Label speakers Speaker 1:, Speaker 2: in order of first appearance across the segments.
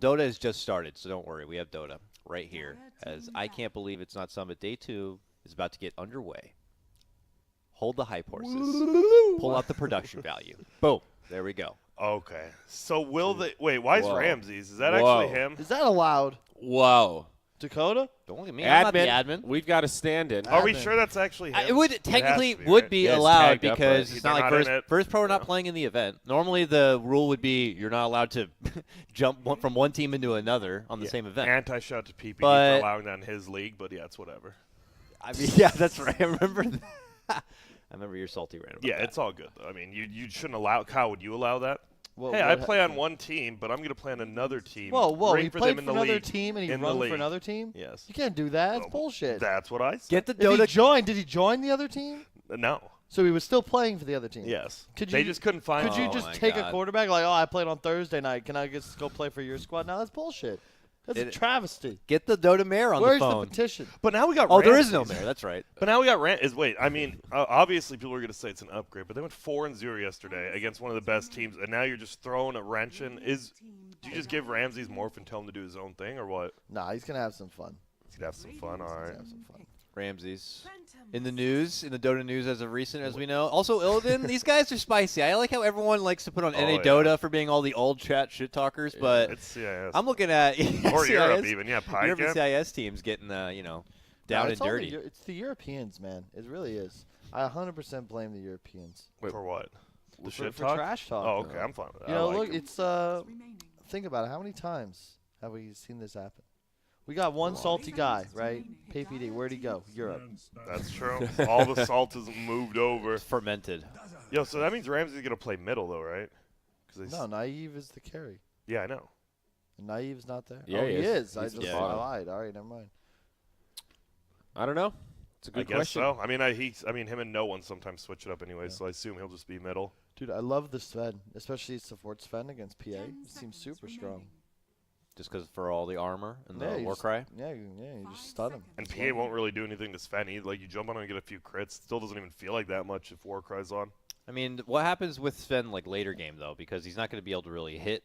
Speaker 1: Dota has just started, so don't worry. We have Dota right here. As I can't believe it's not Summit. Day 2 is about to get underway. Hold the hype horses. Pull out the production value. Boom. There we go.
Speaker 2: Okay. So will they – wait, why is
Speaker 3: Whoa.
Speaker 2: Ramses? Is that
Speaker 3: Whoa.
Speaker 2: actually him?
Speaker 4: Is that allowed?
Speaker 3: Whoa.
Speaker 4: Dakota?
Speaker 1: Don't look at me. I'm not the admin.
Speaker 3: We've got a stand-in.
Speaker 2: Are we
Speaker 4: Admin.
Speaker 2: sure that's actually him?
Speaker 1: It would technically
Speaker 2: has to be,
Speaker 1: would
Speaker 2: right?
Speaker 1: be
Speaker 3: Yeah, it's
Speaker 1: allowed
Speaker 3: tagged up,
Speaker 1: because
Speaker 3: right?
Speaker 1: it's
Speaker 2: They're
Speaker 1: not like
Speaker 2: not in it.
Speaker 1: first pro not
Speaker 2: No.
Speaker 1: playing in the event. Normally the rule would be you're not allowed to jump from one team into another on the same event.
Speaker 2: Anti-shot to PPD
Speaker 1: But-
Speaker 2: for allowing that in his league, but yeah, it's whatever.
Speaker 1: I mean, yeah, that's right. I remember that. I remember you're salty rant about
Speaker 2: Yeah,
Speaker 1: that.
Speaker 2: it's all good, though. I mean, you shouldn't allow – Kyle, would you allow that?
Speaker 4: Well,
Speaker 2: Hey, I play on one team, but I'm going to play on another team.
Speaker 4: Whoa,
Speaker 2: Ring
Speaker 4: he
Speaker 2: for
Speaker 4: played
Speaker 2: them in
Speaker 4: for
Speaker 2: the
Speaker 4: another
Speaker 2: league.
Speaker 4: team and he
Speaker 2: In the
Speaker 4: run for
Speaker 2: league.
Speaker 4: another team?
Speaker 2: Yes.
Speaker 4: You can't do that. That's
Speaker 2: Oh,
Speaker 4: bullshit.
Speaker 2: That's what I said.
Speaker 1: Get the
Speaker 4: If he
Speaker 1: Dota.
Speaker 4: joined, did he join the other team?
Speaker 2: No.
Speaker 4: So he was still playing for the other team?
Speaker 2: Yes.
Speaker 4: Could
Speaker 2: They
Speaker 4: you-
Speaker 2: just couldn't find
Speaker 4: Could you
Speaker 1: Oh
Speaker 4: just
Speaker 1: my
Speaker 4: take a
Speaker 1: God.
Speaker 4: quarterback like, oh, I played on Thursday night. Can I just go play for your squad? No, that's bullshit. That's a travesty.
Speaker 1: Get the Dota mayor on
Speaker 4: Where's
Speaker 1: the
Speaker 4: the
Speaker 1: phone.
Speaker 4: petition?
Speaker 2: But now we got
Speaker 1: Oh, there is no
Speaker 2: Ramses.
Speaker 1: mayor. That's right.
Speaker 2: But now we got wait, I mean, obviously people are going to say it's an upgrade, but they went 4-0 yesterday against one of the best teams, and now you're just throwing a wrench in. Do you just give Ramses morph and tell him to do his own thing, or what?
Speaker 4: Nah, he's going to have some fun.
Speaker 2: He's going to have some fun, all right.
Speaker 4: Have some fun.
Speaker 1: Ramses. In the news, in the Dota news as of recent, as we know. Also, Illidan, these guys are spicy. I like how everyone likes to put on NA
Speaker 2: yeah.
Speaker 1: Dota for being all the old chat shit talkers, but
Speaker 2: It's CIS.
Speaker 1: I'm looking at
Speaker 2: or Europe
Speaker 1: CIS,
Speaker 2: even, yeah, Pike.
Speaker 1: European CIS teams getting, down
Speaker 4: No,
Speaker 1: and
Speaker 4: it's all the
Speaker 1: dirty.
Speaker 4: it's the Europeans, man. It really is. I 100% blame the Europeans.
Speaker 2: For what? The
Speaker 4: For
Speaker 2: shit talk?
Speaker 4: trash talk.
Speaker 2: Oh, okay, I'm fine with that.
Speaker 4: You
Speaker 2: I
Speaker 4: know,
Speaker 2: like
Speaker 4: look,
Speaker 2: him.
Speaker 4: it's think about it. How many times have we seen this happen? We got one salty guy, right? PPD. Where'd he go? Europe.
Speaker 2: That's true. All the salt has moved over.
Speaker 1: Fermented.
Speaker 2: Yo, so that means Ramsey's going to play middle, though, right? 'Cause they
Speaker 4: No, Naive is the carry.
Speaker 2: Yeah, I know.
Speaker 4: And Naive's not there.
Speaker 3: Yeah,
Speaker 4: oh,
Speaker 3: he
Speaker 4: he
Speaker 3: is.
Speaker 4: is. I
Speaker 3: He's
Speaker 4: just
Speaker 3: the
Speaker 4: I
Speaker 3: bottom.
Speaker 4: lied. All right, never mind.
Speaker 3: I don't know. It's a
Speaker 2: I
Speaker 3: good
Speaker 2: guess
Speaker 3: question.
Speaker 2: so. I mean, him and no one sometimes switch it up anyway, so I assume he'll just be middle.
Speaker 4: Dude, I love the Sven, especially support Sven against PA. It seems super strong.
Speaker 1: Just because for all the armor and the
Speaker 4: you
Speaker 1: war
Speaker 4: just-
Speaker 1: cry.
Speaker 4: Yeah, you just stun him.
Speaker 2: And PA won't really do anything to Sven either. Like, you jump on him and get a few crits. Still doesn't even feel like that much if Warcry's on.
Speaker 1: I mean, what happens with Sven like later game though? Because he's not going to be able to really hit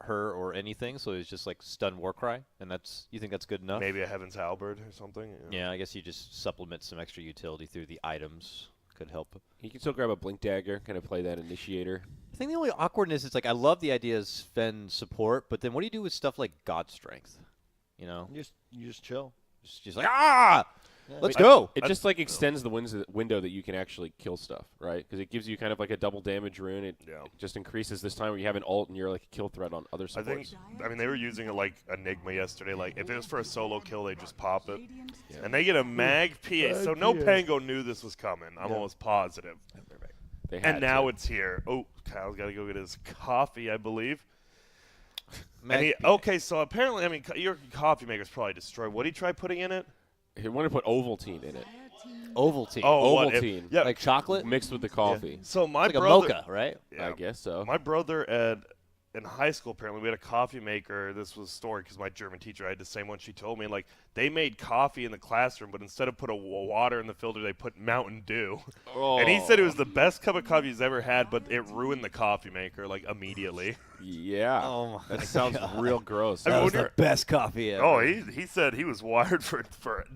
Speaker 1: her or anything, so he's just like stun Warcry, and you think that's good enough?
Speaker 2: Maybe a Heaven's Halberd or something.
Speaker 1: Yeah, I guess you just supplement some extra utility through the items. Could help.
Speaker 3: He can still grab a Blink Dagger, kind of play that initiator.
Speaker 1: I think the only awkwardness is like I love the idea of Sven support, but then what do you do with stuff like God Strength? You know,
Speaker 4: You just chill.
Speaker 1: just like let's
Speaker 3: I-
Speaker 1: go.
Speaker 3: It just like extends the window that you can actually kill stuff, right? Because it gives you kind of like a double damage rune. It just increases this time where you have an ult and you're like a kill threat on other
Speaker 2: I
Speaker 3: supports.
Speaker 2: think, they were using it like Enigma yesterday. Like, if it was for a solo kill, they just pop it. And they get a mag PA. So NoPango knew this was coming. I'm almost positive.
Speaker 3: They had
Speaker 2: And now
Speaker 3: to.
Speaker 2: it's here. Oh, Kyle's got to go get his coffee, I believe.
Speaker 1: Mag-
Speaker 2: Okay, so apparently, I mean, your coffee maker's probably destroyed. What did he try putting in it?
Speaker 3: He wanted to put Ovaltine in it,
Speaker 1: Ovaltine.
Speaker 2: Oh, what?
Speaker 3: Ovaltine.
Speaker 2: Yeah.
Speaker 1: Like chocolate?
Speaker 3: mixed with the coffee.
Speaker 2: So my
Speaker 1: It's like
Speaker 2: brother,
Speaker 1: a mocha, right?
Speaker 2: Yeah.
Speaker 3: I guess so.
Speaker 2: My brother in high school, apparently, we had a coffee maker. This was a story because my German teacher, I had the same one she told me. Like, they made coffee in the classroom, but instead of put water in the filter, they put Mountain Dew.
Speaker 3: Oh.
Speaker 2: And he said it was the best cup of coffee he's ever had, but it ruined the coffee maker, like, immediately.
Speaker 3: Yeah.
Speaker 1: Oh my
Speaker 3: that sounds
Speaker 1: God.
Speaker 3: real gross.
Speaker 2: I mean,
Speaker 1: That was
Speaker 2: when
Speaker 1: the best coffee ever.
Speaker 2: Oh, he said he was wired for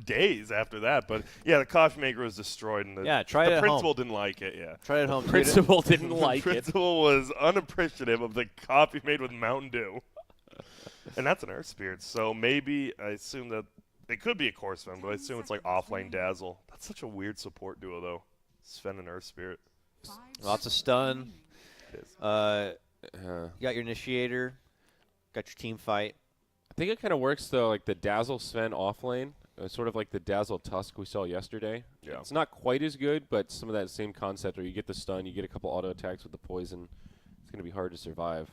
Speaker 2: days after that. But, yeah, the coffee maker was destroyed. And
Speaker 1: Yeah, try it
Speaker 2: the
Speaker 1: at
Speaker 2: principal
Speaker 1: home.
Speaker 2: didn't like it, yeah.
Speaker 1: Try it at home. dude.
Speaker 3: Principal didn't like
Speaker 2: The
Speaker 3: it.
Speaker 2: principal was unappreciative of the coffee made with Mountain Dew. And that's an Earth Spirit, so maybe I assume that it could be a core Sven, but I assume it's like offlane Dazzle. That's such a weird support duo, though. Sven and Earth Spirit.
Speaker 1: Lots of stun.
Speaker 2: It is.
Speaker 1: You got your initiator. Got your team fight.
Speaker 3: I think it kind of works though, like the Dazzle Sven offlane, sort of like the Dazzle Tusk we saw yesterday.
Speaker 2: Yeah.
Speaker 3: It's not quite as good, but some of that same concept where you get the stun, you get a couple auto attacks with the poison. It's going to be hard to survive.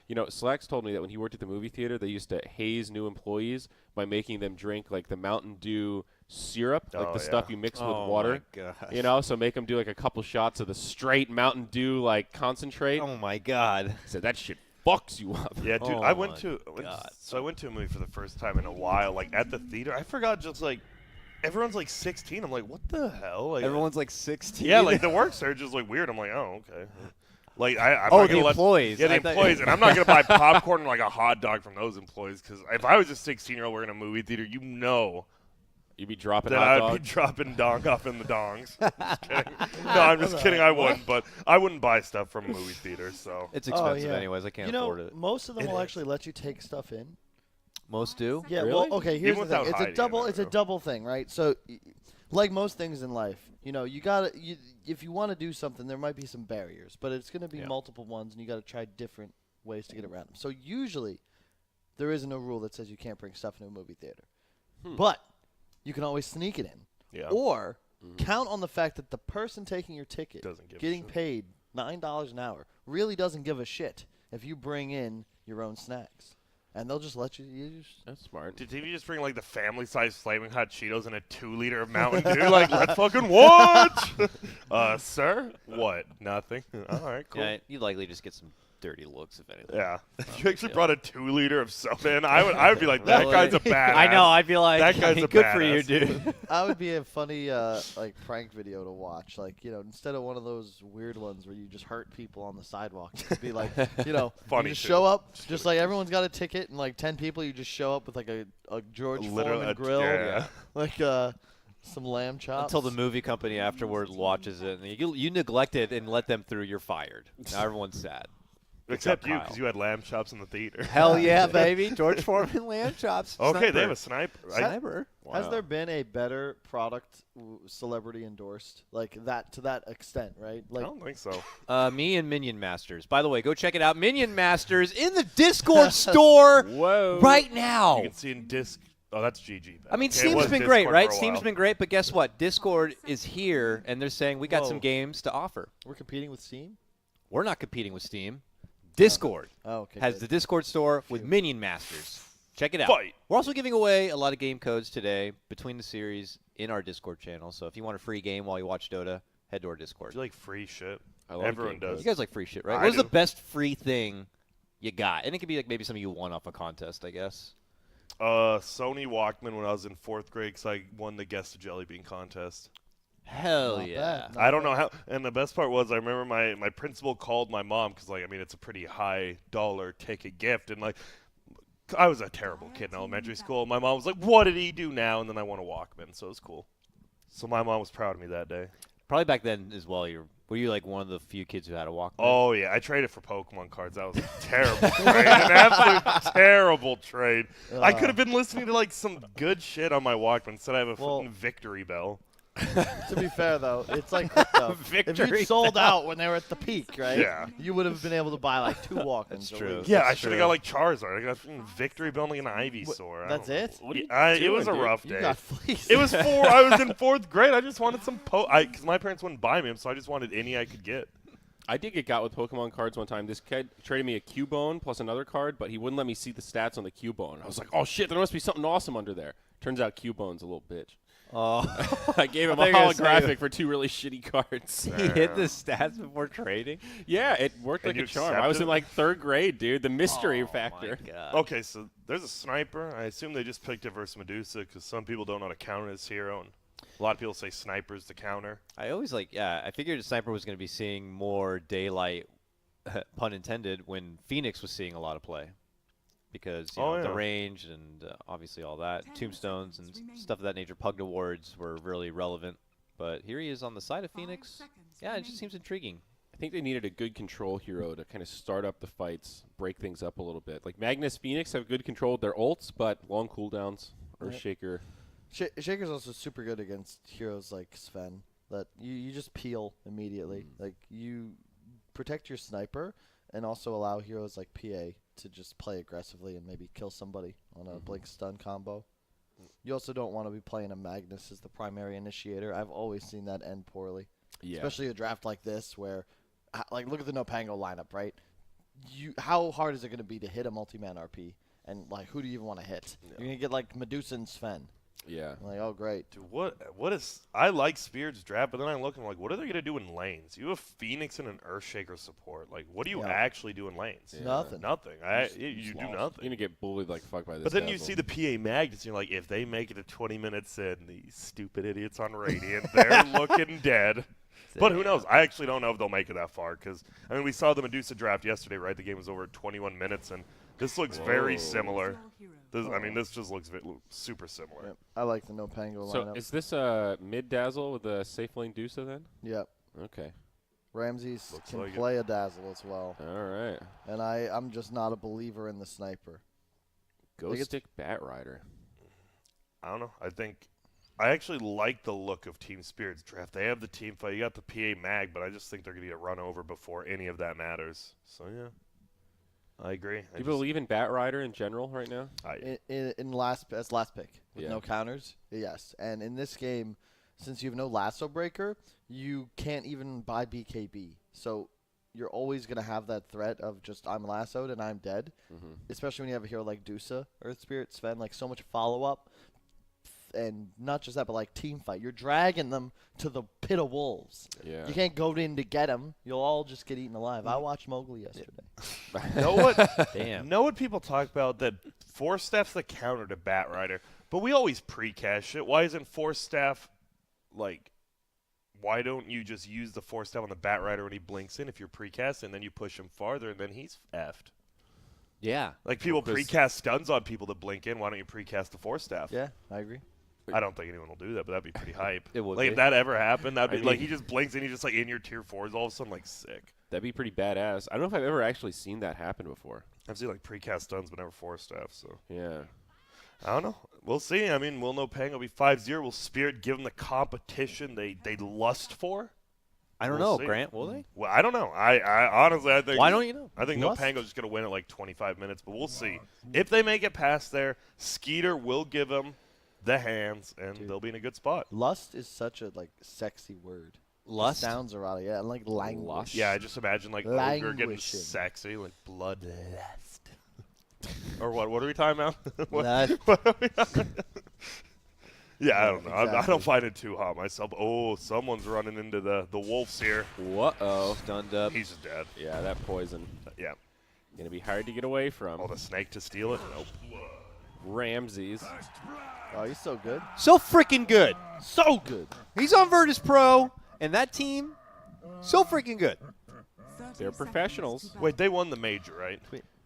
Speaker 3: You know, Slacks told me that when he worked at the movie theater, they used to haze new employees by making them drink like the Mountain Dew syrup, like the stuff you mix with water.
Speaker 1: Oh my gosh.
Speaker 3: You know, so make them do like a couple shots of the straight Mountain Dew like concentrate.
Speaker 1: Oh my God.
Speaker 3: He said that shit fucks you up.
Speaker 2: Yeah, dude,
Speaker 1: Oh
Speaker 2: I went
Speaker 1: my
Speaker 2: to
Speaker 1: God.
Speaker 2: so I went to a movie for the first time in a while, like at the theater. I forgot just like everyone's like 16. I'm like, what the hell? Like,
Speaker 1: Everyone's like 16.
Speaker 2: yeah, like the work surge is like weird. I'm like, oh, okay. Like I'm
Speaker 1: Oh,
Speaker 2: not
Speaker 1: the
Speaker 2: gonna
Speaker 1: employees.
Speaker 2: Yeah, the
Speaker 1: I thought-
Speaker 2: employees, and I'm not gonna buy popcorn and like a hot dog from those employees because if I was a 16-year-old working in a movie theater, you know
Speaker 3: You'd be dropping
Speaker 2: that
Speaker 3: hot
Speaker 2: I'd
Speaker 3: dogs.
Speaker 2: be dropping dong off in the dongs. Just kidding. No, I'm just kidding. I wouldn't, but I wouldn't buy stuff from a movie theater. So
Speaker 1: It's
Speaker 4: Oh,
Speaker 1: expensive
Speaker 4: yeah.
Speaker 1: anyways. I can't
Speaker 4: You know,
Speaker 1: afford it.
Speaker 4: most of them
Speaker 2: It
Speaker 4: will
Speaker 2: is.
Speaker 4: actually let you take stuff in.
Speaker 1: Most do.
Speaker 4: Yeah,
Speaker 3: Really?
Speaker 4: well, okay, here's
Speaker 2: Even
Speaker 4: the thing.
Speaker 2: without
Speaker 4: It's a
Speaker 2: hiding
Speaker 4: double
Speaker 2: it,
Speaker 4: it's a
Speaker 2: though.
Speaker 4: double thing, right? So like most things in life, you know, if you want to do something, there might be some barriers, but it's going to be
Speaker 1: Yeah.
Speaker 4: multiple ones and you got to try different ways to get around them. So usually there isn't a rule that says you can't bring stuff into a movie theater. But you can always sneak it in.
Speaker 2: yeah,
Speaker 4: Or count on the fact that the person taking your ticket,
Speaker 2: Doesn't give a
Speaker 4: getting
Speaker 2: shit.
Speaker 4: paid $9 an hour, really doesn't give a shit if you bring in your own snacks. And they'll just let you use.
Speaker 3: That's smart.
Speaker 2: Did TV just bring like the family-sized flaming hot Cheetos and a 2-liter of Mountain Dew? Like, let's fucking watch. Sir, what? Nothing. All right, cool.
Speaker 1: Yeah, you'd likely just get some dirty looks if anything.
Speaker 2: Yeah. If you actually brought a 2-liter of soda in, I would be like, that
Speaker 1: Really?
Speaker 2: guy's a badass.
Speaker 1: I know. I'd be like,
Speaker 2: That guy's a
Speaker 1: good for you,
Speaker 2: badass.
Speaker 1: dude.
Speaker 4: That would be a funny like prank video to watch. Like, you know, instead of one of those weird ones where you just hurt people on the sidewalk, it'd be like, you know,
Speaker 2: Funny
Speaker 4: you just
Speaker 2: too.
Speaker 4: show up, just like everyone's got a ticket, and like 10 people, you just show up with like a George
Speaker 2: Literally,
Speaker 4: Foreman grill,
Speaker 2: yeah.
Speaker 4: like some lamb chops.
Speaker 1: Until the movie company afterward watches it, and you neglect it and let them through, you're fired. Now everyone's sad.
Speaker 2: Except you,
Speaker 1: Kyle.
Speaker 2: because you had lamb chops in the theater.
Speaker 1: Hell yeah, baby! George Foreman lamb chops.
Speaker 2: Okay, they have
Speaker 1: Sniper.
Speaker 2: a sniper.
Speaker 1: Sniper.
Speaker 4: Has
Speaker 3: Wow.
Speaker 4: there been a better product celebrity endorsed like that to that extent, right?
Speaker 2: I
Speaker 4: Like,
Speaker 2: don't think so.
Speaker 1: Me and Minion Masters. By the way, go check it out. Minion Masters in the Discord store
Speaker 3: Whoa.
Speaker 1: right now.
Speaker 2: You can see in disc. Oh, that's GG.
Speaker 1: I mean,
Speaker 2: Okay, it
Speaker 1: Steam's
Speaker 2: was
Speaker 1: been
Speaker 2: Discord
Speaker 1: great,
Speaker 2: for
Speaker 1: right?
Speaker 2: a
Speaker 1: Steam's
Speaker 2: while.
Speaker 1: been great, but guess what? Discord is here, and they're saying we got
Speaker 4: Whoa.
Speaker 1: some games to offer.
Speaker 4: we're competing with Steam.
Speaker 1: We're not competing with Steam. Discord
Speaker 4: Oh, okay.
Speaker 1: has
Speaker 4: good.
Speaker 1: the Discord store with Minion Masters. Check it out.
Speaker 2: Fight.
Speaker 1: We're also giving away a lot of game codes today between the series in our Discord channel. So if you want a free game while you watch Dota, head to our Discord.
Speaker 2: Do you like free shit?
Speaker 3: I love
Speaker 2: Everyone
Speaker 3: game
Speaker 2: does.
Speaker 1: You guys like free shit, right?
Speaker 2: I
Speaker 1: What was the
Speaker 2: do.
Speaker 1: best free thing you got? And it could be like maybe something you won off a contest, I guess.
Speaker 2: Sony Walkman when I was in 4th grade because I won the Guess the Jelly Bean contest.
Speaker 1: Hell
Speaker 4: Not
Speaker 1: yeah.
Speaker 4: bad.
Speaker 2: I don't know how. And the best part was I remember my principal called my mom because, like, I mean, it's a pretty high dollar ticket gift. And, like, I was a terrible kid in elementary school. My mom was like, what did he do now? And then I won a Walkman, so it was cool. So my mom was proud of me that day.
Speaker 1: Probably back then as well. Were you like one of the few kids who had a Walkman?
Speaker 2: Oh, yeah. I traded for Pokemon cards. That was a terrible trade. An absolute terrible trade. I could have been listening to, like, some good shit on my Walkman. Instead, I have a
Speaker 4: Well-
Speaker 2: fucking Victory Bell.
Speaker 4: To be fair, though, it's like crypto. If
Speaker 1: Victory
Speaker 4: you sold out when they were at the peak, right?
Speaker 2: Yeah.
Speaker 4: You would have been able to buy like 2 Walkmans.
Speaker 1: That's
Speaker 4: at
Speaker 1: true.
Speaker 4: least.
Speaker 2: Yeah, I
Speaker 1: That's
Speaker 2: should have
Speaker 1: true.
Speaker 2: got, like, Charizard. I got a fucking Victory Bell and like, an Ivysaur. I
Speaker 4: That's
Speaker 2: don't know.
Speaker 4: it?
Speaker 3: What are you
Speaker 2: It was a
Speaker 3: doing, dude?
Speaker 2: rough
Speaker 4: You
Speaker 2: day.
Speaker 4: got fleeced.
Speaker 2: It was I was in 4th grade. I just wanted some because my parents wouldn't buy me them, so I just wanted any I could get.
Speaker 3: I did get got with Pokemon cards one time. This kid traded me a Cubone plus another card, but he wouldn't let me see the stats on the Cubone. I was like, oh shit, there must be something awesome under there. Turns out Cubone's a little bitch.
Speaker 1: Oh.
Speaker 3: I gave him
Speaker 1: I
Speaker 3: a
Speaker 1: thought you were gonna say-
Speaker 3: holographic for 2 really shitty cards.
Speaker 1: He hit the stats before trading.
Speaker 3: Yeah, it worked
Speaker 2: And
Speaker 3: like a
Speaker 2: you
Speaker 3: charm. I was in
Speaker 2: accepted?
Speaker 3: like 3rd grade, dude. The mystery
Speaker 1: Oh,
Speaker 3: factor.
Speaker 1: my God.
Speaker 2: Okay, so there's a sniper. I assume they just picked it versus Medusa because some people don't know how to counter this hero. And a lot of people say sniper's the counter.
Speaker 1: I always I figured a sniper was going to be seeing more daylight, pun intended, when Phoenix was seeing a lot of play. Because you know, the
Speaker 2: yeah.
Speaker 1: range and obviously all that, tombstones and stuff of that nature, Pug Awards were really relevant. But here he is on the side of Phoenix. Yeah, it just seems intriguing.
Speaker 3: I think they needed a good control hero to kind of start up the fights, break things up a little bit. Like Magnus Phoenix have good control with their ults, but long cooldowns. Earthshaker.
Speaker 4: Shaker's also super good against heroes like Sven. That you just peel immediately. Like you protect your sniper and also allow heroes like PA to just play aggressively and maybe kill somebody on a blink stun combo. You also don't want to be playing a Magnus as the primary initiator. I've always seen that end poorly.
Speaker 3: Yeah.
Speaker 4: Especially a draft like this where, like, look at the NoPango lineup, right? How hard is it going to be to hit a multi-man RP? And, like, who do you even want to hit? You're going to get, like, Medusa and Sven.
Speaker 3: Yeah.
Speaker 4: I'm like, oh, great.
Speaker 2: Dude, what is? I like Spirit's draft, but then I look and I'm like, what are they gonna do in lanes? You have Phoenix and an Earthshaker support. Like, what do you
Speaker 4: Yeah.
Speaker 2: actually do in lanes?
Speaker 3: Yeah.
Speaker 4: Nothing.
Speaker 2: Nothing. You do
Speaker 3: You're
Speaker 2: nothing.
Speaker 3: gonna get bullied like fuck by this.
Speaker 2: But then you
Speaker 3: Dazzle.
Speaker 2: see the PA Magnets, and you're like, if they make it to 20 minutes in, these stupid idiots on Radiant, they're looking dead. But who knows? I actually don't know if they'll make it that far because, I mean, we saw the Medusa draft yesterday, right? The game was over 21 minutes, and this looks very similar. I mean, this just looks super similar.
Speaker 4: Yep. I like the NoPango
Speaker 3: So
Speaker 4: lineup.
Speaker 3: is this a mid dazzle with a safe lane Dusa then?
Speaker 4: Yep.
Speaker 3: Okay.
Speaker 4: Ramses
Speaker 2: Looks
Speaker 4: can
Speaker 2: like it.
Speaker 4: play a dazzle as well.
Speaker 3: All right.
Speaker 4: And I'm just not a believer in the sniper.
Speaker 3: Ghost Stick Bat Rider.
Speaker 2: I don't know. I actually like the look of Team Spirit's draft. They have the team fight. You got the PA mag, but I just think they're going to get run over before any of that matters. So, yeah. I agree.
Speaker 3: Do you believe in Bat Rider in general right now?
Speaker 4: In last pick with
Speaker 3: Yeah.
Speaker 4: no counters, yes. And in this game, since you have no lasso breaker, you can't even buy BKB. So you're always gonna have that threat of just I'm lassoed and I'm dead. Especially when you have a hero like Dusa, Earth Spirit, Sven, like so much follow up, and not just that, but like team fight. You're dragging them to the pit of wolves.
Speaker 3: Yeah.
Speaker 4: You can't go in to get them. You'll all just get eaten alive. I watched Mowgli yesterday.
Speaker 2: Know what?
Speaker 1: Damn.
Speaker 2: Know what people talk about that Force Staff's the counter to Bat Rider, but we always precast it. Why isn't Force Staff like? Why don't you just use the Force Staff on the Bat Rider when he blinks in if you're precast, and then you push him farther, and then he's effed.
Speaker 1: Yeah.
Speaker 2: Like people precast stuns on people that blink in. Why don't you precast the Force Staff?
Speaker 4: Yeah, I agree.
Speaker 2: I don't think anyone will do that, but that'd be pretty hype.
Speaker 1: It would
Speaker 2: like
Speaker 1: be.
Speaker 2: if that ever happened, that'd
Speaker 3: I
Speaker 2: be like
Speaker 3: mean-
Speaker 2: he just blinks and he's just like in your tier 4s all of a sudden, like sick.
Speaker 3: That'd be pretty badass. I don't know if I've ever actually seen that happen before.
Speaker 2: I've seen like precast stuns, but never Force Staff. So
Speaker 3: Yeah.
Speaker 2: I don't know. We'll see. I mean, will NoPango be 5-0? Will Spirit give them the competition they lust for?
Speaker 1: I don't
Speaker 2: We'll
Speaker 1: know,
Speaker 2: see.
Speaker 1: Grant. Will they?
Speaker 2: Well, I don't know. I honestly, I think.
Speaker 1: Why don't you know?
Speaker 2: I think
Speaker 4: Lust?
Speaker 2: NoPango's just gonna win at like 25 minutes, but we'll see. If they make it past there, Skeeter will give them the hands, and
Speaker 4: Dude.
Speaker 2: they'll be in a good spot.
Speaker 4: Lust is such a like sexy word.
Speaker 1: Lust?
Speaker 4: It sounds erotic, yeah, and like language.
Speaker 3: Lust?
Speaker 2: Yeah, I just imagine like ogre getting
Speaker 4: Languishing.
Speaker 2: sexy, like bloodlust. Or what? What are we talking about? What-
Speaker 4: Lust.
Speaker 2: what are we yeah, I
Speaker 4: Yeah,
Speaker 2: don't know. I
Speaker 4: exactly.
Speaker 2: don't find it too hot myself. Oh, someone's running into the wolves here.
Speaker 3: Whoa.
Speaker 1: Stunned up.
Speaker 2: He's just dead.
Speaker 3: Yeah, that poison.
Speaker 2: Yeah.
Speaker 3: Gonna be hard to get away from.
Speaker 2: Oh, the snake to steal it? Nope.
Speaker 3: Ramses.
Speaker 4: Oh, he's so good.
Speaker 1: So freaking good.
Speaker 4: So good.
Speaker 1: He's on Virtus Pro, and that team, so freaking good.
Speaker 3: They're professionals.
Speaker 2: Wait, they won the major, right?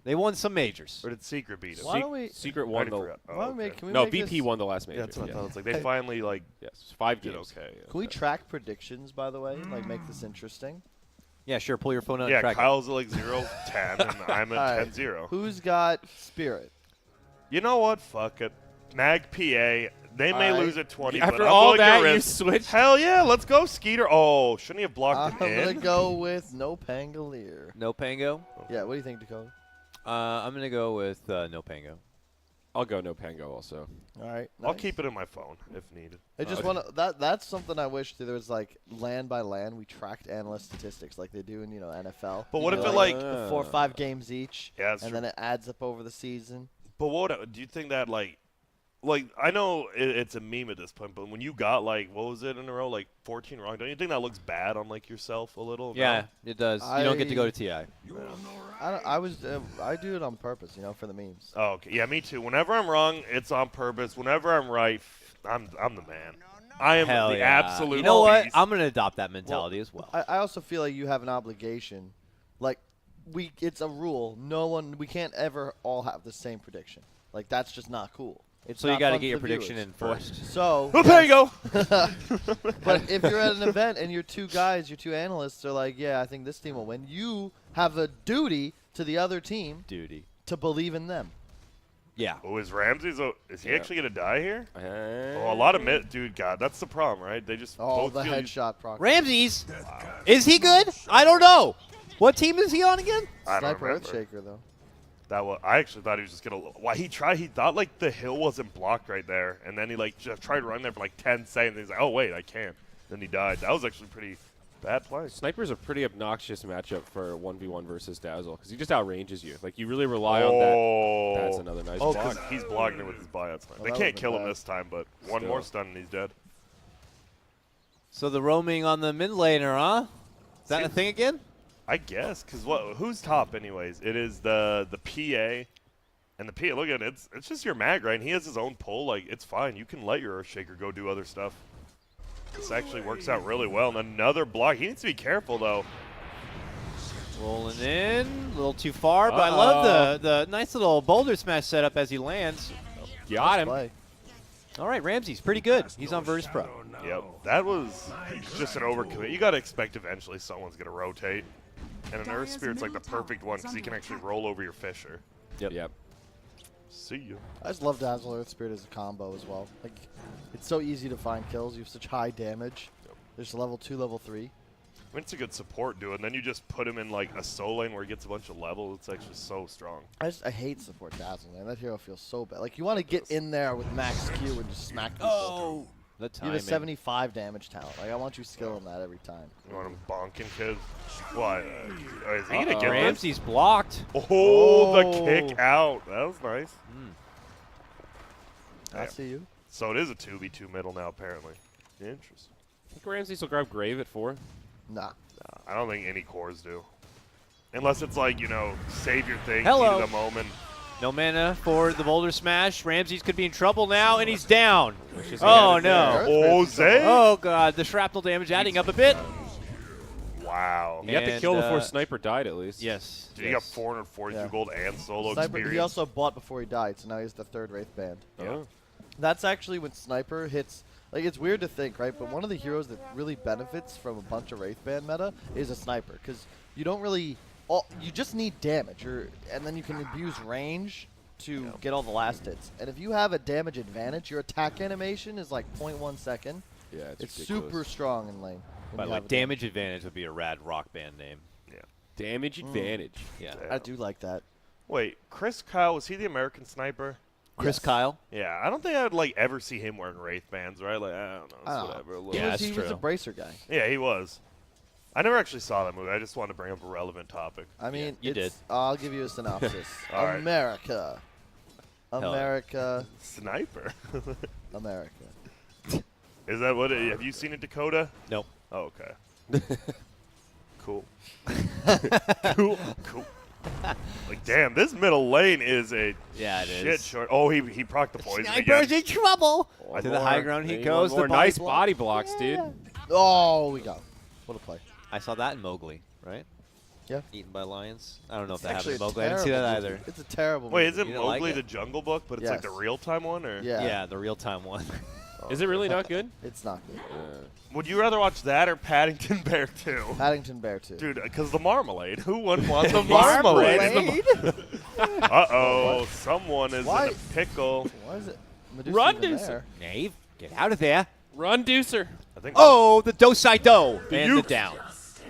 Speaker 1: They won some majors.
Speaker 2: Or did Secret beat him?
Speaker 4: Why don't we?
Speaker 3: Secret
Speaker 2: I
Speaker 3: won
Speaker 2: already
Speaker 3: the.
Speaker 2: forgot. Oh,
Speaker 4: Why don't we
Speaker 2: okay.
Speaker 4: make, can we
Speaker 3: No,
Speaker 4: make
Speaker 3: VP
Speaker 4: this,
Speaker 3: won the last major.
Speaker 2: Yeah, that's what I
Speaker 3: yeah.
Speaker 2: thought. It's like they finally like
Speaker 3: Yes, 5
Speaker 2: did
Speaker 3: games.
Speaker 2: okay.
Speaker 4: Can we track predictions, by the way? Like make this interesting.
Speaker 1: Yeah, sure. Pull your phone out
Speaker 2: Yeah,
Speaker 1: and track it.
Speaker 2: Kyle's at like 0-10, and I'm at
Speaker 4: All right.
Speaker 2: 10-0.
Speaker 4: Who's got Spirit?
Speaker 2: You know what? Fuck it. Mag PA. They may
Speaker 4: All right.
Speaker 2: lose at 20.
Speaker 3: After
Speaker 2: but I'm
Speaker 3: all
Speaker 2: willing to
Speaker 3: that, you
Speaker 2: risk.
Speaker 3: switched.
Speaker 2: Hell yeah, let's go, Skeeter. Oh, shouldn't he have blocked
Speaker 4: I'm
Speaker 2: him
Speaker 4: gonna
Speaker 2: in?
Speaker 4: go with NoPangolier.
Speaker 1: No Pango.
Speaker 4: Yeah, what do you think, Dakota?
Speaker 1: I'm gonna go with no Pango.
Speaker 3: I'll go no Pango also.
Speaker 4: All right.
Speaker 2: I'll
Speaker 4: nice.
Speaker 2: keep it in my phone if needed.
Speaker 4: I just want to. That's something I wish that there was like land by land. We tracked analyst statistics like they do in NFL.
Speaker 2: But what
Speaker 4: You
Speaker 2: if
Speaker 4: know,
Speaker 2: it, like-
Speaker 4: the 4 or 5 games each,
Speaker 2: Yeah, that's
Speaker 4: and
Speaker 2: true.
Speaker 4: then it adds up over the season?
Speaker 2: But what do you think that like I know it's a meme at this point, but when you got like what was it in a row, like 14 wrong, don't you think that looks bad on like yourself a little?
Speaker 1: Yeah, it does. You don't get to go to TI.
Speaker 4: I do it on purpose, for the memes.
Speaker 2: Oh, okay. Yeah, me too. Whenever I'm wrong, it's on purpose. Whenever I'm right, I'm the man. I am
Speaker 1: Hell
Speaker 2: the
Speaker 1: yeah.
Speaker 2: absolute.
Speaker 1: You know what?
Speaker 2: beast.
Speaker 1: I'm gonna adopt that mentality as well.
Speaker 4: I also feel like you have an obligation, like it's a rule. We can't ever all have the same prediction. Like that's just not cool. It's
Speaker 1: So you
Speaker 4: not
Speaker 1: got to
Speaker 4: fun
Speaker 1: get
Speaker 4: for
Speaker 1: your
Speaker 4: the
Speaker 1: prediction
Speaker 4: viewers.
Speaker 1: in first.
Speaker 4: So
Speaker 2: Oh, there you go.
Speaker 4: But if you're at an event and your two analysts are like, yeah, I think this team will win, you have a duty to the other team
Speaker 1: Duty.
Speaker 4: to believe in them.
Speaker 1: Yeah.
Speaker 2: Oh, is Ramsey's? Is he
Speaker 3: Yeah.
Speaker 2: actually gonna die here?
Speaker 3: Oh,
Speaker 2: Oh, a lot of dude. God, that's the problem, right? They just
Speaker 4: Oh,
Speaker 2: both
Speaker 4: the
Speaker 2: feel you-
Speaker 4: headshot proc.
Speaker 1: Ramses. Is he good? I don't know. What team is he on again?
Speaker 2: I don't
Speaker 4: Sniper
Speaker 2: remember.
Speaker 4: Earthshaker, though.
Speaker 2: That was. I actually thought he was just gonna. Why he tried? He thought like the hill wasn't blocked right there, and then he like just tried running there for like 10 seconds. And he's like, oh wait, I can't. Then he died. That was actually pretty bad play.
Speaker 3: Sniper's a pretty obnoxious matchup for 1v1 versus Dazzle because he just outranges you. Like you really rely on that. That's another nice
Speaker 2: Oh,
Speaker 3: block.
Speaker 2: because he's blocking it with his buyouts.
Speaker 4: Well,
Speaker 2: They
Speaker 4: that
Speaker 2: can't
Speaker 4: would've
Speaker 2: kill
Speaker 4: been
Speaker 2: him
Speaker 4: bad.
Speaker 2: this time, but one
Speaker 3: Still.
Speaker 2: more stun and he's dead.
Speaker 1: So the roaming on the mid laner, huh? Is that a thing again?
Speaker 2: I guess, because who's top anyways? It is the PA. And the PA, look at it, it's just your mag, right? And he has his own pull. Like, it's fine. You can let your Earthshaker go do other stuff. This actually works out really well. And another block. He needs to be careful, though.
Speaker 1: Rolling in, a little too far, but I love the nice little boulder smash setup as he lands.
Speaker 3: Got him.
Speaker 4: Play.
Speaker 1: All right, Ramsey's pretty good. He's on Virtus Pro.
Speaker 2: Yep, that was just an overcommit. You got to expect eventually someone's going to rotate. And an Earth Spirit's like the perfect one because he can actually roll over your Fisher.
Speaker 3: Yep.
Speaker 2: See you.
Speaker 4: I just love Dazzle Earth Spirit as a combo as well. Like, it's so easy to find kills. You have such high damage. There's level 2, level 3.
Speaker 2: I mean, it's a good support duo, and then you just put him in like a soul lane where he gets a bunch of levels. It's actually so strong.
Speaker 4: I hate support Dazzle, man. That hero feels so bad. Like, you want to get in there with max Q and just smack people.
Speaker 1: The
Speaker 4: You
Speaker 1: timing.
Speaker 4: have a 75 damage talent. Like, I want you skilling that every time.
Speaker 2: You want him bonking, kid? What? Is he going to get this?
Speaker 1: Ramsey's blocked.
Speaker 2: Oh, the kick out. That was nice.
Speaker 4: I see you.
Speaker 2: So it is a 2v2 middle now, apparently. Interesting.
Speaker 3: I think Ramsey's will grab Grave at 4.
Speaker 4: Nah.
Speaker 2: I don't think any cores do. Unless it's like, you know, save your thing,
Speaker 1: Hello.
Speaker 2: heat of the moment.
Speaker 1: No mana for the boulder smash. Ramsey's could be in trouble now, and he's down.
Speaker 3: Wishes he
Speaker 1: Oh,
Speaker 3: had it
Speaker 1: no.
Speaker 3: there.
Speaker 2: Jose!
Speaker 1: Oh, God. The shrapnel damage adding up a bit.
Speaker 2: Wow.
Speaker 3: He got the
Speaker 1: And,
Speaker 3: kill before Sniper died, at least.
Speaker 1: Yes.
Speaker 2: Dude, he got 442
Speaker 4: Yeah.
Speaker 2: gold and solo
Speaker 4: Sniper,
Speaker 2: experience.
Speaker 4: he also bought before he died, so now he's the 3rd Wraith Band.
Speaker 2: Yeah.
Speaker 4: That's actually when Sniper hits. Like, it's weird to think, right? But one of the heroes that really benefits from a bunch of Wraith Band meta is a Sniper, because you don't really. You just need damage, and then you can abuse range to get all the last hits. And if you have a damage advantage, your attack animation is like 0.1 second.
Speaker 3: Yeah,
Speaker 4: It's
Speaker 3: ridiculous.
Speaker 4: super strong in lane. when
Speaker 1: By
Speaker 4: you
Speaker 1: the way,
Speaker 4: have a
Speaker 1: damage advantage would be a rad rock band name.
Speaker 3: Damage advantage.
Speaker 1: Yeah.
Speaker 2: Yeah.
Speaker 4: I do like that.
Speaker 2: Wait, Chris Kyle, was he the American sniper?
Speaker 1: Chris
Speaker 4: Yes.
Speaker 1: Kyle.
Speaker 2: Yeah, I don't think I would like ever see him wearing Wraith bands, right? Like, I don't know, it's
Speaker 4: I don't know.
Speaker 2: whatever. A little.
Speaker 1: Yeah, that's
Speaker 4: he was a
Speaker 1: true.
Speaker 4: bracer guy.
Speaker 2: Yeah, he was. I never actually saw that movie. I just wanted to bring up a relevant topic.
Speaker 4: I mean,
Speaker 1: you did.
Speaker 4: I'll give you a synopsis.
Speaker 2: All right.
Speaker 4: America.
Speaker 1: yeah.
Speaker 4: America.
Speaker 2: Sniper.
Speaker 4: America.
Speaker 2: Is that what? Have you seen it, Dakota?
Speaker 1: Nope.
Speaker 2: Oh, okay. Cool. Cool. Like, damn, this middle lane is a
Speaker 1: Yeah, it
Speaker 2: shit
Speaker 1: is.
Speaker 2: short. Oh, he procced the poison
Speaker 1: Sniper's
Speaker 2: again.
Speaker 1: in trouble.
Speaker 2: One
Speaker 1: To the
Speaker 2: more.
Speaker 1: high ground he
Speaker 3: Hey,
Speaker 1: goes.
Speaker 3: one more.
Speaker 1: The body
Speaker 3: Nice
Speaker 1: block.
Speaker 3: body blocks, dude.
Speaker 4: Oh, we got him. What a play.
Speaker 1: I saw that in Mowgli, right?
Speaker 4: Yeah.
Speaker 1: Eaten by lions. I don't know if
Speaker 4: It's
Speaker 1: that happened
Speaker 4: actually
Speaker 1: in
Speaker 4: a
Speaker 1: Mowgli. I didn't see that
Speaker 4: terrible
Speaker 1: either.
Speaker 4: movie. It's a terrible
Speaker 2: Wait,
Speaker 4: movie.
Speaker 2: is it
Speaker 1: You didn't like
Speaker 2: Mowgli
Speaker 1: it?
Speaker 2: the Jungle Book, but it's like the
Speaker 4: Yes.
Speaker 2: real-time one? Or?
Speaker 4: Yeah.
Speaker 1: Yeah, the real-time one.
Speaker 3: Is it really not good?
Speaker 4: It's not good.
Speaker 2: Would you rather watch that or Paddington Bear 2?
Speaker 4: Paddington Bear 2.
Speaker 2: Dude, because the marmalade. Who wouldn't want the marmalade? Uh-oh, someone is
Speaker 4: Why?
Speaker 2: in a pickle.
Speaker 4: Why is it Medusa
Speaker 3: Run,
Speaker 4: even
Speaker 3: Deucer.
Speaker 4: there?
Speaker 1: Knave, get out of there.
Speaker 3: Run, Deucer.
Speaker 2: I think
Speaker 1: Oh, the do-si-do. And the
Speaker 2: Ukes.
Speaker 1: down.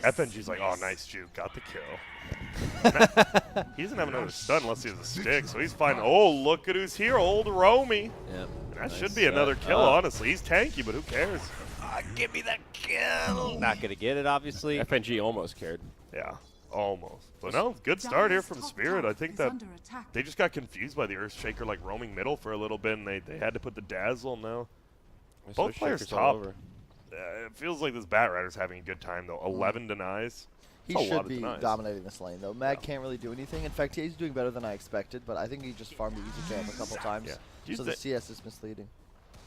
Speaker 2: FNG's like, oh, nice juke, got the kill. He doesn't have another stun unless he has a stick, so he's fine. Oh, look at who's here, old Romy.
Speaker 1: Yep.
Speaker 2: That should
Speaker 1: Nice,
Speaker 2: be another kill,
Speaker 1: uh,
Speaker 2: honestly. He's tanky, but who cares?
Speaker 1: Give me that kill. Not going to get it, obviously.
Speaker 3: FNG almost cared.
Speaker 2: Yeah, almost. But no, good start here from Spirit. I think that they just got confused by the Earthshaker, like roaming middle for a little bit, and they had to put the Dazzle now. Both players
Speaker 3: Shakers all
Speaker 2: top.
Speaker 3: over.
Speaker 2: It feels like this Bat Rider's having a good time, though. 11 denies.
Speaker 4: He
Speaker 2: That's a lot
Speaker 4: should
Speaker 2: of
Speaker 4: be
Speaker 2: denies.
Speaker 4: dominating this lane, though. Mag can't really do anything. In fact, he's doing better than I expected, but I think he just farmed the easy camp a couple times.
Speaker 2: Yeah. Do you
Speaker 4: So the
Speaker 2: thi-
Speaker 4: CS is misleading.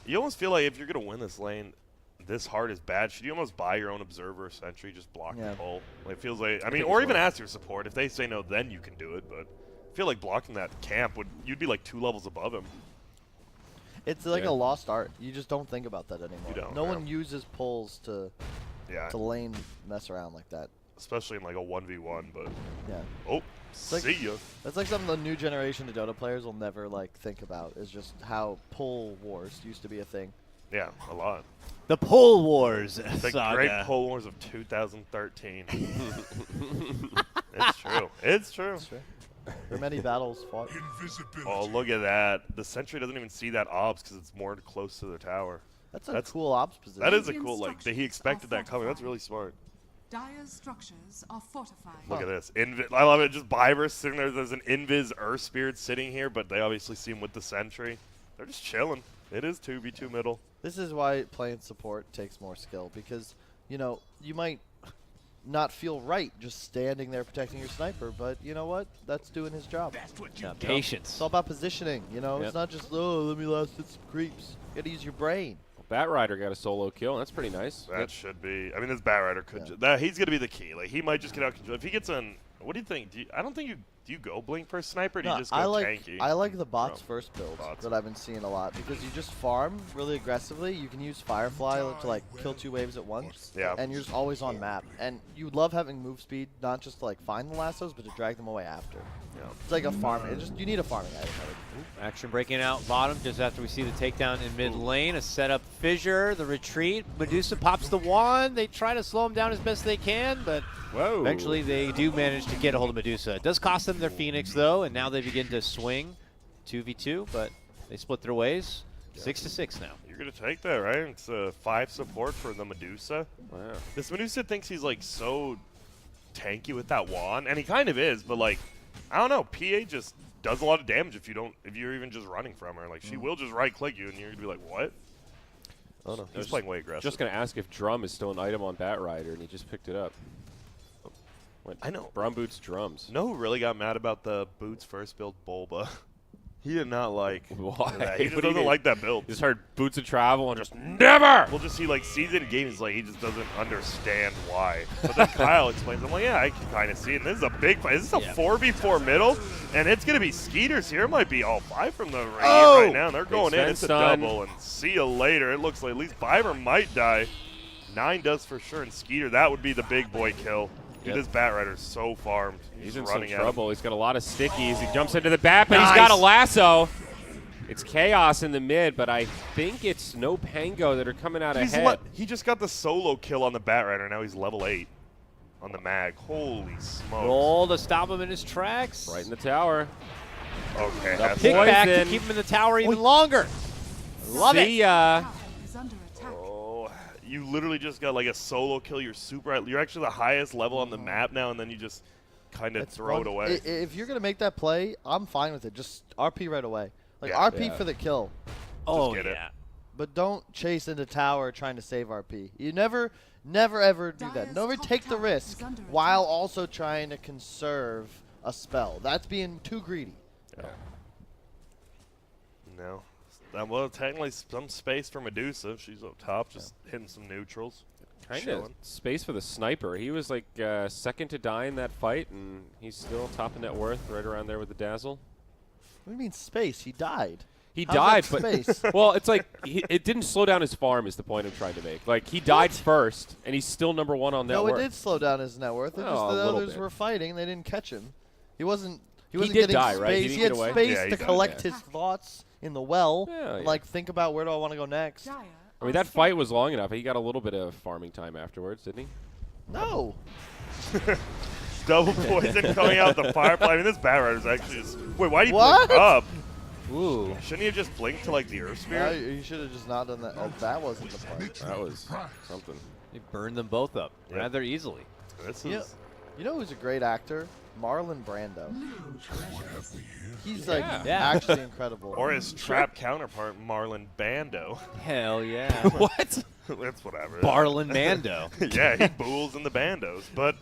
Speaker 2: You almost feel like if you're going to win this lane, this hard is bad. Should you almost buy your own Observer Sentry, just block
Speaker 4: Yeah.
Speaker 2: the pull? Like, it feels like, I mean,
Speaker 3: think
Speaker 2: or
Speaker 3: it's
Speaker 2: even
Speaker 3: right.
Speaker 2: ask your support. If they say no, then you can do it. But I feel like blocking that camp you'd be like 2 levels above him.
Speaker 4: It's like
Speaker 3: Yeah.
Speaker 4: a lost art. You just don't think about that anymore.
Speaker 2: You don't,
Speaker 4: no
Speaker 2: yeah.
Speaker 4: one uses pulls to
Speaker 2: Yeah,
Speaker 4: lane mess around like that.
Speaker 2: especially in like a 1v1. But
Speaker 4: Yeah.
Speaker 2: oh,
Speaker 4: like-
Speaker 2: see ya.
Speaker 4: That's like something the new generation of Dota players will never like think about is just how pull wars used to be a thing.
Speaker 2: Yeah, a lot.
Speaker 1: The Pull Wars
Speaker 2: The
Speaker 1: saga.
Speaker 2: Great Poll Wars of 2013. It's true. It's true.
Speaker 4: That's right. There are many battles fought.
Speaker 2: Oh, look at that. The Sentry doesn't even see that obs because it's more close to their tower.
Speaker 4: That's a cool ops position.
Speaker 2: That is a cool, like, that he expected that coming. That's really smart.
Speaker 5: Dire's structures are fortified.
Speaker 2: Look at this. I love it. Just Bybers sitting there. There's an Invis Earth Spirit sitting here, but they obviously see him with the Sentry. They're just chilling. It is 2v2 middle.
Speaker 4: This is why playing support takes more skill because, you know, you might not feel right just standing there protecting your sniper, but you know what? That's doing his job.
Speaker 1: Yeah, patience.
Speaker 4: It's all about positioning, you know?
Speaker 3: Yep.
Speaker 4: It's not just, oh, let me last hit some creeps. You gotta use your brain.
Speaker 3: Bat Rider got a solo kill. That's pretty nice.
Speaker 2: That should be. I mean, this Bat Rider could. He's going to be the key. Like, he might just get out of control. If he gets on. What do you think? I don't think you. Do you go blink for a sniper? Or do you just go tanky?
Speaker 4: I like the bots first build that I've been seeing a lot because you just farm really aggressively. You can use Firefly to like kill 2 waves at once.
Speaker 2: Yeah.
Speaker 4: And you're just always on map. And you love having move speed, not just to like find the lassos, but to drag them away after.
Speaker 2: Yeah.
Speaker 4: It's like a farm. You need a farming item.
Speaker 1: Action breaking out bottom just after we see the takedown in mid lane. A setup fissure, the retreat. Medusa pops the wand. They try to slow him down as best they can, but eventually they do manage to get a hold of Medusa. It does cost them their Phoenix though, and now they begin to swing 2v2, but they split their ways. 6-6 now.
Speaker 2: You're going to take that, right? It's 5 support for the Medusa.
Speaker 3: Wow.
Speaker 2: This Medusa thinks he's like so tanky with that wand, and he kind of is, but like, I don't know. PA just does a lot of damage if you're even just running from her. Like, she will just right click you, and you're gonna be like, what?
Speaker 3: Oh no,
Speaker 2: He's playing way aggressive.
Speaker 3: Just gonna ask if Drum is still an item on Bat Rider, and he just picked it up.
Speaker 2: I know.
Speaker 3: Brown Boots drums.
Speaker 2: You know who really got mad about the Boots first build? Bulba. He did not like
Speaker 3: Why?
Speaker 2: that. He just doesn't like that build.
Speaker 3: Just heard Boots of Travel and just never.
Speaker 2: We'll just see, like, sees it in games, like, he just doesn't understand why. But then Kyle explains, I'm like, yeah, I can kind of see it. And this is a big fight. This is a 4v4 middle, and it's going to be Skeeters here. It might be all 5 from the ring right now. And they're going in. It's a double, and see you later. It looks like at least 5 might die. 9 does for sure, and Skeeter, that would be the big boy kill. Dude, this Bat Rider's so farmed.
Speaker 3: He's in
Speaker 2: running
Speaker 3: some trouble. He's got a lot of stickies. He jumps into the bat, but he's got a lasso. It's chaos in the mid, but I think it's NoPango that are coming out ahead.
Speaker 2: He just got the solo kill on the Bat Rider. Now he's level 8 on the mag. Holy smokes.
Speaker 1: Roll to stop him in his tracks.
Speaker 3: Right in the tower.
Speaker 2: Okay.
Speaker 3: The
Speaker 1: Kick back to
Speaker 3: poison.
Speaker 1: keep him in the tower even longer. Love it.
Speaker 3: See ya.
Speaker 5: Tower is under attack.
Speaker 2: Oh, you literally just got like a solo kill. You're actually the highest level on the map now, and then you just kind of throw it away.
Speaker 4: If you're going to make that play, I'm fine with it. Just RP right away. Like,
Speaker 2: Yeah.
Speaker 4: RP for the kill.
Speaker 1: Oh,
Speaker 2: get it.
Speaker 1: yeah.
Speaker 4: But don't chase into tower trying to save RP. You never ever do that.
Speaker 5: Dire's
Speaker 4: Never
Speaker 5: top
Speaker 4: take the
Speaker 5: tower
Speaker 4: risk
Speaker 5: is under
Speaker 4: while
Speaker 5: attack.
Speaker 4: also trying to conserve a spell. That's being too greedy.
Speaker 2: No. Well, technically some space for Medusa. She's up top, just hitting some neutrals.
Speaker 3: Kind of
Speaker 2: Chilling.
Speaker 3: space for the sniper. He was like second to die in that fight, and he's still top of net worth right around there with the dazzle.
Speaker 4: What do you mean space? He died.
Speaker 3: He
Speaker 4: How's
Speaker 3: died,
Speaker 4: that
Speaker 3: but
Speaker 4: space?
Speaker 3: well, it's like it didn't slow down his farm. Is the point I'm trying to make? Like he died first, and he's still number 1 on net
Speaker 4: No,
Speaker 3: worth.
Speaker 4: it did slow down his net worth. It's
Speaker 3: Oh,
Speaker 4: just
Speaker 3: a
Speaker 4: the
Speaker 3: little
Speaker 4: others
Speaker 3: bit.
Speaker 4: were fighting. They didn't catch him. He wasn't
Speaker 3: did
Speaker 4: getting
Speaker 3: die,
Speaker 4: space.
Speaker 3: right? He didn't
Speaker 4: He had
Speaker 3: get away?
Speaker 4: space
Speaker 2: Yeah, he
Speaker 4: to
Speaker 2: died,
Speaker 4: collect
Speaker 5: yeah.
Speaker 4: his thoughts in the well.
Speaker 3: Yeah,
Speaker 4: and,
Speaker 3: yeah.
Speaker 4: like, think about where do I want to go next.
Speaker 5: Dire
Speaker 3: I mean,
Speaker 5: are
Speaker 3: that fight
Speaker 5: scared.
Speaker 3: was long enough. He got a little bit of farming time afterwards, didn't he?
Speaker 4: No.
Speaker 2: Double poison coming out the Firefly. I mean, this Bat Rider's actually just... Wait, why did he
Speaker 4: What?
Speaker 2: blink up?
Speaker 1: Ooh.
Speaker 2: Shouldn't he have just blinked to, like, the Earth
Speaker 4: No,
Speaker 2: Spirit?
Speaker 4: you should have just not done that. That wasn't the part.
Speaker 3: That was something.
Speaker 1: They burned them both up
Speaker 2: Yeah.
Speaker 1: rather easily.
Speaker 2: This
Speaker 4: You know,
Speaker 2: is...
Speaker 4: you know who's a great actor? Marlon Brando. He's like
Speaker 1: Yeah.
Speaker 4: actually incredible.
Speaker 2: Or his trap counterpart, Marlon Bando.
Speaker 1: Hell yeah.
Speaker 3: What?
Speaker 2: That's whatever.
Speaker 1: Barlin Mando.
Speaker 2: Yeah, he bools in the bandos. But,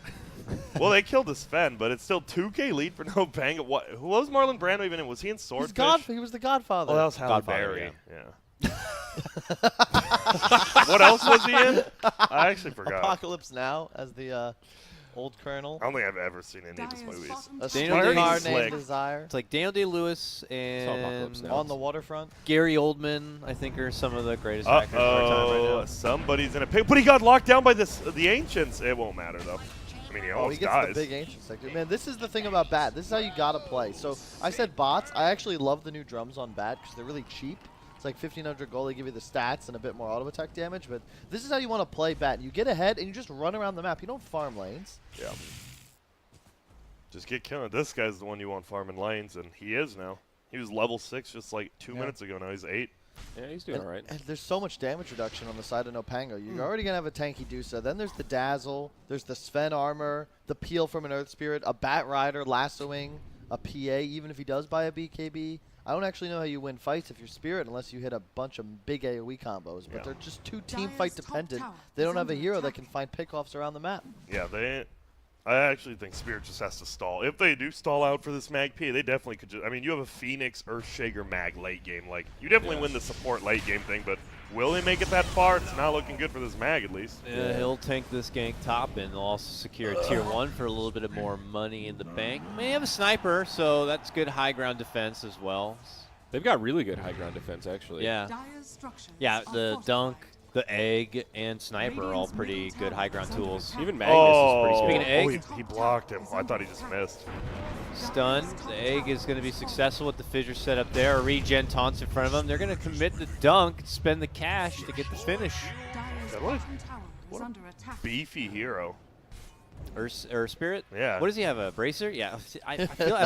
Speaker 2: well, they killed his Sven, but it's still 2K lead for NoPango. Who was Marlon Brando even in? Was he in Swordfish?
Speaker 4: He was the Godfather.
Speaker 2: Oh, that was Halle
Speaker 1: Godfather,
Speaker 2: Berry. Yeah. What else was he in? I actually forgot.
Speaker 4: Apocalypse Now as the old colonel.
Speaker 2: I don't think I've ever seen any of his
Speaker 5: Dire's
Speaker 2: movies.
Speaker 5: bottom
Speaker 4: A
Speaker 1: Daniel
Speaker 5: tower
Speaker 4: street car
Speaker 2: Day-Lewis.
Speaker 4: named
Speaker 2: Slick.
Speaker 4: Desire.
Speaker 1: It's like Daniel Day-Lewis
Speaker 3: Apocalypse
Speaker 1: and
Speaker 3: Now.
Speaker 4: On the waterfront.
Speaker 1: Gary Oldman, I think, are some of the greatest actors of our time
Speaker 2: Uh-oh,
Speaker 1: right
Speaker 2: somebody's in a pig. But he got locked down by the Ancients. It won't matter, though. I mean, he
Speaker 4: Oh, he
Speaker 2: almost
Speaker 4: gets
Speaker 2: dies.
Speaker 4: the big ancient sector. Man, this is the thing about Bat. This is how you gotta play. So I said bots. I actually love the new drums on Bat because they're really cheap. It's like 1,500 gold. They give you the stats and a bit more auto attack damage. But this is how you want to play Bat. You get ahead and you just run around the map. You don't farm lanes.
Speaker 2: Yeah. Just get killing. This guy's the one you want farming lanes, and he is now. He was level 6 just like 2 minutes ago. Now he's 8.
Speaker 3: Yeah, he's doing
Speaker 4: And,
Speaker 3: all right.
Speaker 4: and there's so much damage reduction on the side of NoPango. You're already going to have a tanky Dusa. Then there's the Dazzle. There's the Sven armor, the peel from an Earth Spirit, a Bat Rider lassoing, a PA, even if he does buy a BKB. I don't actually know how you win fights if you're Spirit unless you hit a bunch of big AoE combos. But
Speaker 2: Yeah.
Speaker 4: they're just too team
Speaker 5: Dire's
Speaker 4: fight
Speaker 5: top
Speaker 4: dependent.
Speaker 5: tower
Speaker 4: They
Speaker 5: is
Speaker 4: don't have a
Speaker 5: under
Speaker 4: hero that
Speaker 5: attack.
Speaker 4: can find pickoffs around the map.
Speaker 2: Yeah, I actually think Spirit just has to stall. If they do stall out for this Mag P, they definitely could just... I mean, you have a Phoenix, Earthshaker, Mag late game. Like, you definitely win the support late game thing, but Will he make it that far? It's not looking good for this mag, at least.
Speaker 1: Yeah, he'll tank this gank top, and they'll also secure a tier 1 for a little bit of more money in the bank. They have a sniper, so that's good high ground defense as well.
Speaker 3: They've got really good high ground defense, actually.
Speaker 1: Yeah.
Speaker 5: Dire's structures
Speaker 1: Yeah,
Speaker 5: are
Speaker 1: the
Speaker 5: fortified.
Speaker 1: dunk, the egg, and sniper are all pretty good high ground tools.
Speaker 3: Even Magnus is pretty
Speaker 1: Speaking
Speaker 3: good.
Speaker 1: of egg.
Speaker 2: he blocked him. Oh, I thought he just missed.
Speaker 1: Stun. The egg is going to be successful with the fissure set up there. A regen taunts in front of them. They're going to commit the dunk, spend the cash to get the finish.
Speaker 5: Dire's
Speaker 2: That was-
Speaker 5: bottom tower is under attack.
Speaker 2: Beefy hero.
Speaker 1: Or Spirit?
Speaker 2: Yeah.
Speaker 1: What does he have? A bracer? Yeah. I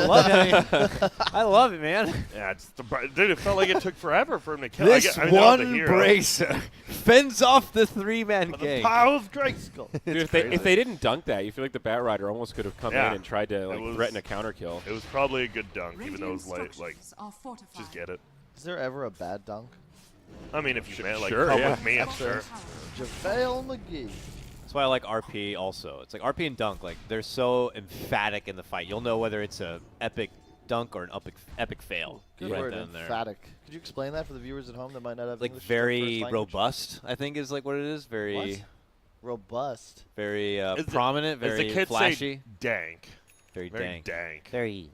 Speaker 1: love it. I love it, man.
Speaker 2: Yeah, it's dude, it felt like it took forever for him to kill.
Speaker 1: This
Speaker 2: I mean, they're not the
Speaker 1: one
Speaker 2: hero.
Speaker 1: bracer fends off the 3-man
Speaker 2: But the
Speaker 1: gang.
Speaker 2: power of Grayskull.
Speaker 3: Dude, if they didn't dunk that, you feel like the Bat Rider almost could have come
Speaker 2: Yeah.
Speaker 3: in and tried to like
Speaker 2: was-
Speaker 3: threaten a counter kill.
Speaker 2: It was probably a good dunk, even though it was
Speaker 5: Radiant
Speaker 2: late. Like,
Speaker 5: structures are fortified.
Speaker 2: just get it.
Speaker 4: Is there ever a bad dunk?
Speaker 2: I mean, if you meant, like,
Speaker 3: sure,
Speaker 2: come
Speaker 3: yeah.
Speaker 2: with me, I'm sure.
Speaker 4: JaVale McGee.
Speaker 1: That's why I like RP also. It's like RP and dunk, like they're so emphatic in the fight. You'll know whether it's a epic dunk or an epic fail.
Speaker 4: Good
Speaker 1: right
Speaker 4: word,
Speaker 1: then and there.
Speaker 4: emphatic. Could you explain that for the viewers at home that might not have
Speaker 1: Like
Speaker 4: English as their
Speaker 1: very
Speaker 4: first language?
Speaker 1: robust, I think is like what it is. Very,
Speaker 4: What? Robust.
Speaker 1: very
Speaker 2: As the-
Speaker 1: prominent,
Speaker 2: As the
Speaker 1: very
Speaker 2: kids
Speaker 1: flashy,
Speaker 2: say, dank.
Speaker 1: very
Speaker 2: Very
Speaker 1: dank,
Speaker 2: dank.
Speaker 1: very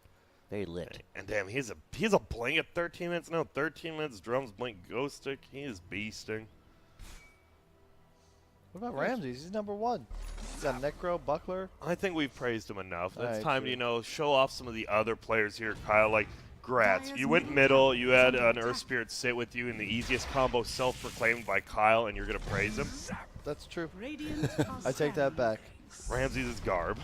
Speaker 1: lit.
Speaker 2: And damn, he's a blink at 13 minutes. No, 13 minutes. Drums, blink, ghost stick. He is beasting.
Speaker 4: What about Ramses? He's number 1. He's got Necro, Buckler.
Speaker 2: I think we've praised him enough. It's
Speaker 4: Alright,
Speaker 2: time
Speaker 4: true.
Speaker 2: to, show off some of the other players here, Kyle. Like Gratz, you went middle. You had an Earth Spirit sit with you in the easiest combo, self-proclaimed by Kyle, and you're gonna praise him.
Speaker 4: That's true.
Speaker 5: Radiant
Speaker 4: I take that back.
Speaker 2: Ramses is garb.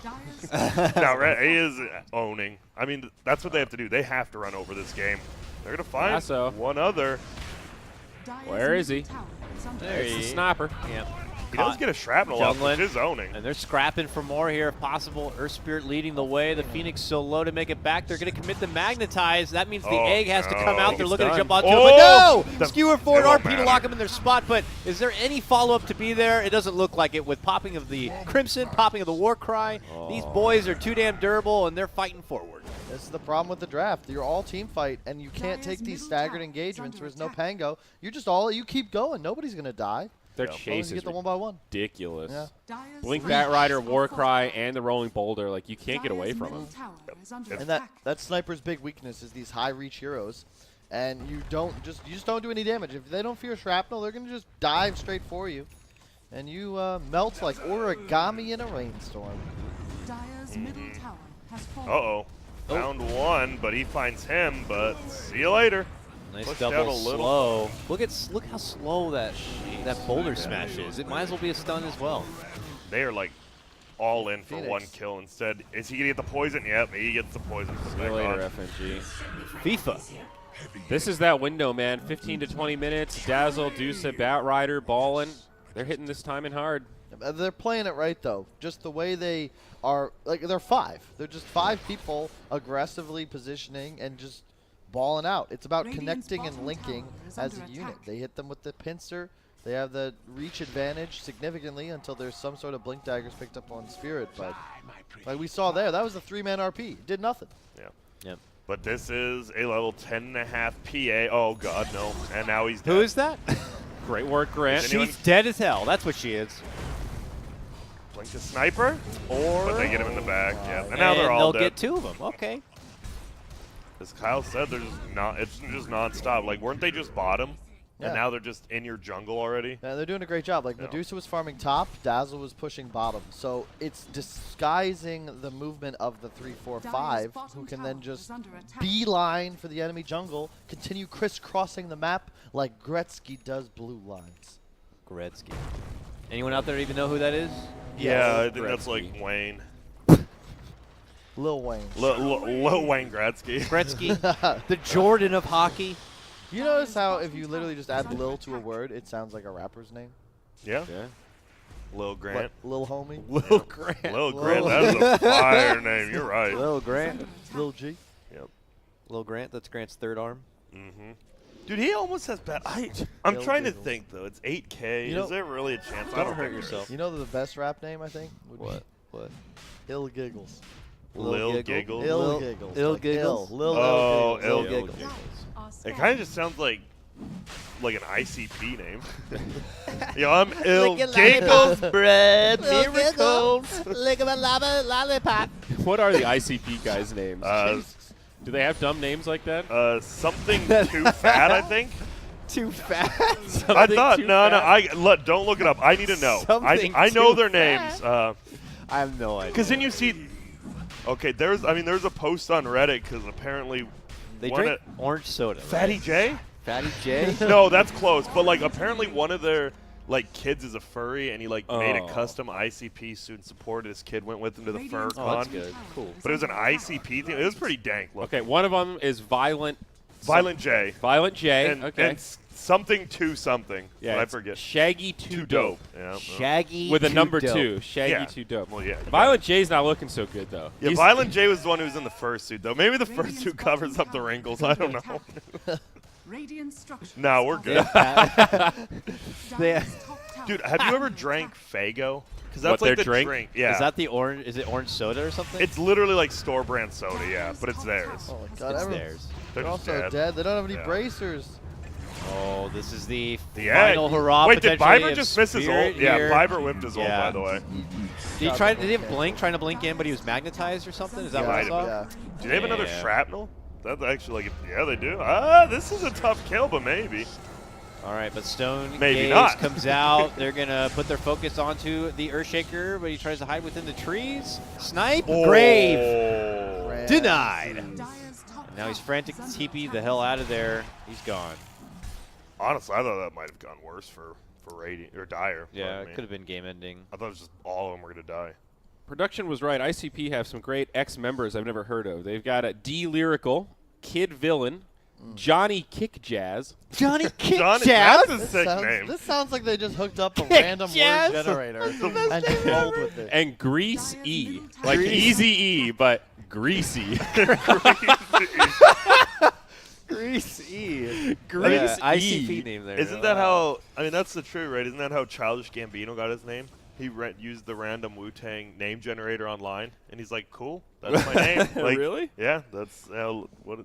Speaker 5: Dire's
Speaker 2: No, he is owning. I mean, that's what they have to do. They have to run over this game. They're gonna find
Speaker 3: Lasso.
Speaker 2: one other.
Speaker 5: Dire's
Speaker 3: Where is he?
Speaker 5: middle tower is under
Speaker 1: There
Speaker 3: It's
Speaker 1: he
Speaker 3: the
Speaker 1: is.
Speaker 3: sniper.
Speaker 1: Yeah.
Speaker 2: He does get a shrapnel off,
Speaker 1: Jungling.
Speaker 2: which is owning.
Speaker 1: And they're scrapping for more here if possible. Earth Spirit leading the way. The Phoenix so low to make it back. They're going to commit the Magnetize. That means the
Speaker 2: Oh,
Speaker 1: egg has to come
Speaker 2: no.
Speaker 1: out. They're looking to
Speaker 3: Done.
Speaker 1: jump onto
Speaker 2: Oh,
Speaker 1: it, but no!
Speaker 2: the-
Speaker 1: Skewer forward
Speaker 2: it won't
Speaker 1: RP to
Speaker 2: matter.
Speaker 1: lock them in their spot, but is there any follow-up to be there? It doesn't look like it with popping of the Crimson, popping of the War Cry. These boys are too damn durable, and they're fighting forward.
Speaker 4: This is the problem with the draft. You're all team fight, and you can't
Speaker 5: Dire's
Speaker 4: take these
Speaker 5: middle
Speaker 4: staggered
Speaker 5: tower is
Speaker 4: engagements.
Speaker 5: under
Speaker 4: There's no
Speaker 5: attack.
Speaker 4: Pango. You're just all, you keep going. Nobody's going to die.
Speaker 3: Their
Speaker 2: Yeah.
Speaker 4: As long
Speaker 3: chase
Speaker 4: as you
Speaker 3: is
Speaker 4: get the 1 by 1.
Speaker 3: ridiculous.
Speaker 4: Yeah.
Speaker 5: Dire's
Speaker 3: Blink
Speaker 5: reach
Speaker 3: Bat Rider,
Speaker 5: are
Speaker 3: War Cry,
Speaker 5: fortified.
Speaker 3: and the Rolling Boulder. Like you can't get away
Speaker 5: Dire's
Speaker 3: from
Speaker 5: middle
Speaker 3: them.
Speaker 5: tower is under
Speaker 4: And
Speaker 5: attack.
Speaker 4: that sniper's big weakness is these high reach heroes. And you just don't do any damage. If they don't fear shrapnel, they're going to just dive straight for you. And you melt like origami in a rainstorm.
Speaker 5: Dire's middle tower has fallen.
Speaker 2: Uh-oh. Found one, but he finds him, but see you later.
Speaker 1: Nice
Speaker 2: Pushed out
Speaker 1: double
Speaker 2: a little.
Speaker 1: slow. Look how slow that boulder smash is. It might as well be a stun as well.
Speaker 2: They are like all in for
Speaker 4: Phoenix.
Speaker 2: one kill instead. Is he gonna get the poison? Yep, he gets the poison.
Speaker 3: See you later, FNG.
Speaker 1: FIFA.
Speaker 3: This is that window, man. 15 to 20 minutes. Dazzle, Deuce, Bat Rider, ballin'. They're hitting this time in hard.
Speaker 4: They're playing it right, though. Just the way they are, like, they're 5. They're just 5 people aggressively positioning and just balling out. It's about
Speaker 5: Radiant's
Speaker 4: connecting and
Speaker 5: bottom
Speaker 4: linking
Speaker 5: tower is
Speaker 4: as
Speaker 5: under
Speaker 4: a unit.
Speaker 5: attack.
Speaker 4: They hit them with the pincer. They have the reach advantage significantly until there's some sort of blink daggers picked up on Spirit. But like we saw there, that was a 3-man RP. Did nothing.
Speaker 2: Yeah.
Speaker 1: Yep.
Speaker 2: But this is a level 10.5 PA. Oh god, no. And now he's dead.
Speaker 1: Who is that?
Speaker 3: Great work, Grant.
Speaker 2: Is anyone-
Speaker 1: She's dead as hell. That's what she is.
Speaker 2: Blink the sniper?
Speaker 1: Or
Speaker 2: But they get him in the back. Yeah. And now they're all
Speaker 1: they'll
Speaker 2: dead.
Speaker 1: get 2 of them. Okay.
Speaker 2: As Kyle said, they're just not. It's just nonstop. Like, weren't they just bottom?
Speaker 4: Yeah.
Speaker 2: And now they're just in your jungle already.
Speaker 4: Yeah, they're doing a great job. Like
Speaker 2: Yeah.
Speaker 4: Medusa was farming top, Dazzle was pushing bottom. So it's disguising the movement of the 3-4-5, who can then just beeline for the enemy jungle, continue crisscrossing the map like Gretzky does blue lines.
Speaker 1: Gretzky. Anyone out there even know who that is?
Speaker 2: Yeah, I think that's
Speaker 3: Gretzky.
Speaker 2: like Wayne.
Speaker 4: Lil Wayne.
Speaker 2: Lil Wayne Gretzky.
Speaker 1: Gretzky, the Jordan of hockey.
Speaker 4: You notice how if you literally just add Lil to a word, it sounds like a rapper's name?
Speaker 2: Yeah.
Speaker 3: Yeah.
Speaker 2: Lil Grant.
Speaker 4: What, Lil Homie?
Speaker 1: Lil Grant.
Speaker 2: Lil Grant. That is a fire name. You're right.
Speaker 1: Lil Grant.
Speaker 4: Lil G?
Speaker 2: Yep.
Speaker 1: Lil Grant. That's Grant's third arm.
Speaker 2: Mm-hmm. Dude, he almost has bad. I'm
Speaker 4: Lil
Speaker 2: trying to
Speaker 4: Giggles.
Speaker 2: think though. It's 8K.
Speaker 4: You know-
Speaker 2: Is there really a chance? I
Speaker 1: Don't
Speaker 2: don't
Speaker 1: hurt
Speaker 2: think
Speaker 1: yourself.
Speaker 4: You know the best rap name, I think? Would be
Speaker 1: What?
Speaker 4: Ill Giggles.
Speaker 2: Lil Giggles.
Speaker 4: Ill
Speaker 1: Lil-
Speaker 4: Giggles.
Speaker 1: Ill
Speaker 4: like
Speaker 1: Giggles?
Speaker 4: Lil
Speaker 2: Oh,
Speaker 4: Giggles.
Speaker 2: Ill
Speaker 1: Giggles.
Speaker 2: It kind of just sounds like like an ICP name. Yo, I'm ill. Giggles.
Speaker 1: bread, miracles.
Speaker 4: Lick of a lollipop.
Speaker 3: What are the ICP guys' names?
Speaker 2: Uh,
Speaker 3: Do they have dumb names like that?
Speaker 2: something too fat, I think.
Speaker 1: Too fast.
Speaker 2: I thought
Speaker 3: too
Speaker 2: no.
Speaker 3: fat?
Speaker 2: Don't look it up. I need to know.
Speaker 1: Something
Speaker 2: I know
Speaker 1: too
Speaker 2: their names.
Speaker 1: I have no idea.
Speaker 2: Because then you see. Okay, there's a post on Reddit because apparently
Speaker 1: They
Speaker 2: one
Speaker 1: drink orange soda.
Speaker 2: Fatty
Speaker 1: right?
Speaker 2: J.
Speaker 1: Fatty J.
Speaker 2: No, that's close. But like apparently one of their like kids is a furry and he like made a
Speaker 3: Oh.
Speaker 2: custom ICP student support. His kid went with him to the fur
Speaker 5: Radiant's
Speaker 1: Oh,
Speaker 2: con.
Speaker 1: that's good. Cool.
Speaker 2: But it was an ICP thing. It was pretty dank. Look.
Speaker 3: Okay, one of them is Violent
Speaker 2: J.
Speaker 3: Violent J.
Speaker 2: And,
Speaker 3: okay.
Speaker 2: and something to something.
Speaker 3: Yeah,
Speaker 2: I
Speaker 3: it's
Speaker 2: forget.
Speaker 3: Shaggy Too Dope.
Speaker 2: Yeah.
Speaker 1: Shaggy.
Speaker 3: With a
Speaker 1: too
Speaker 3: number
Speaker 1: dope.
Speaker 3: 2. Shaggy
Speaker 2: Yeah.
Speaker 3: Too Dope.
Speaker 2: Well, yeah.
Speaker 3: Violent J's not looking so good, though.
Speaker 2: Yeah,
Speaker 3: He's-
Speaker 2: Violent J was the one who was in the fursuit, though. Maybe the
Speaker 5: Radiant's
Speaker 2: fursuit
Speaker 5: bottom
Speaker 2: covers up the
Speaker 5: tower
Speaker 2: wrinkles.
Speaker 5: is
Speaker 2: I
Speaker 5: under
Speaker 2: don't know.
Speaker 5: attack. Radiant structures
Speaker 2: No, we're
Speaker 5: are
Speaker 2: good.
Speaker 1: They-
Speaker 5: Dire's top tower
Speaker 2: Dude, have you
Speaker 5: is
Speaker 2: ever
Speaker 5: under
Speaker 2: drank
Speaker 5: attack.
Speaker 2: Fago? Because
Speaker 3: What,
Speaker 2: that's like
Speaker 3: their
Speaker 2: the
Speaker 3: drink?
Speaker 2: Yeah.
Speaker 1: Is that the orange? Is it orange soda or something?
Speaker 2: It's literally like store brand soda, yeah, but it's theirs.
Speaker 4: Oh my
Speaker 1: it's
Speaker 4: god, everyone-
Speaker 1: theirs.
Speaker 2: They're
Speaker 4: They're
Speaker 2: just
Speaker 4: also
Speaker 2: dead.
Speaker 4: dead. They don't have any
Speaker 2: Yeah.
Speaker 4: bracers.
Speaker 1: Oh, this is the
Speaker 2: Yeah.
Speaker 1: final hurrah.
Speaker 2: Wait, did
Speaker 1: potentially
Speaker 2: Viber
Speaker 1: of
Speaker 2: just miss his
Speaker 1: Spirit
Speaker 2: ult? Yeah,
Speaker 1: here.
Speaker 2: Viber whipped his ult,
Speaker 1: Yeah.
Speaker 2: by the way.
Speaker 1: Did he try? Did he have blink? Trying to blink in, but he was magnetized or something? Is that
Speaker 4: yeah,
Speaker 1: what I
Speaker 2: Might
Speaker 1: saw?
Speaker 4: yeah.
Speaker 2: Do they have another
Speaker 1: Yeah.
Speaker 2: shrapnel? That's actually like, yeah, they do. Ah, this is a tough kill, but maybe.
Speaker 1: All right, but Stone
Speaker 2: Maybe
Speaker 1: Gaze
Speaker 2: not.
Speaker 1: comes out. They're gonna put their focus onto the Earthshaker, but he tries to hide within the trees. Snipe, grave,
Speaker 2: Oh.
Speaker 1: denied.
Speaker 5: Dire's top
Speaker 1: And now he's
Speaker 5: tower
Speaker 1: frantic
Speaker 5: is
Speaker 1: to
Speaker 5: under
Speaker 1: TP the hell out of there. He's gone.
Speaker 2: Honestly, I thought that might have gone worse for Radiant or Dire.
Speaker 1: Yeah,
Speaker 2: pardon
Speaker 1: it
Speaker 2: me.
Speaker 1: could have been game ending.
Speaker 2: I thought it was just all of them were gonna die.
Speaker 3: Production was right. ICP have some great ex-members I've never heard of. They've got a D Lyrical, Kid Villain, Johnny Kick Jazz,
Speaker 1: Johnny Kick
Speaker 2: John,
Speaker 1: Jazz.
Speaker 2: that's a sick name.
Speaker 4: This sounds like they just hooked up a
Speaker 1: Kick
Speaker 4: random
Speaker 1: jazz.
Speaker 4: word generator and just rolled with it.
Speaker 3: and Grease
Speaker 5: Dire's
Speaker 3: E.
Speaker 5: middle tower
Speaker 3: Like
Speaker 5: is
Speaker 3: Easy E, but greasy.
Speaker 1: Grease E.
Speaker 3: Grease
Speaker 1: Yeah, ICP
Speaker 3: E.
Speaker 1: name there.
Speaker 2: Isn't that how? I mean, that's the truth, right? Isn't that how Childish Gambino got his name? He used the random Wu-Tang name generator online, and he's like, "Cool, that's my name." Like,
Speaker 3: Really?
Speaker 2: Yeah, that's how. What?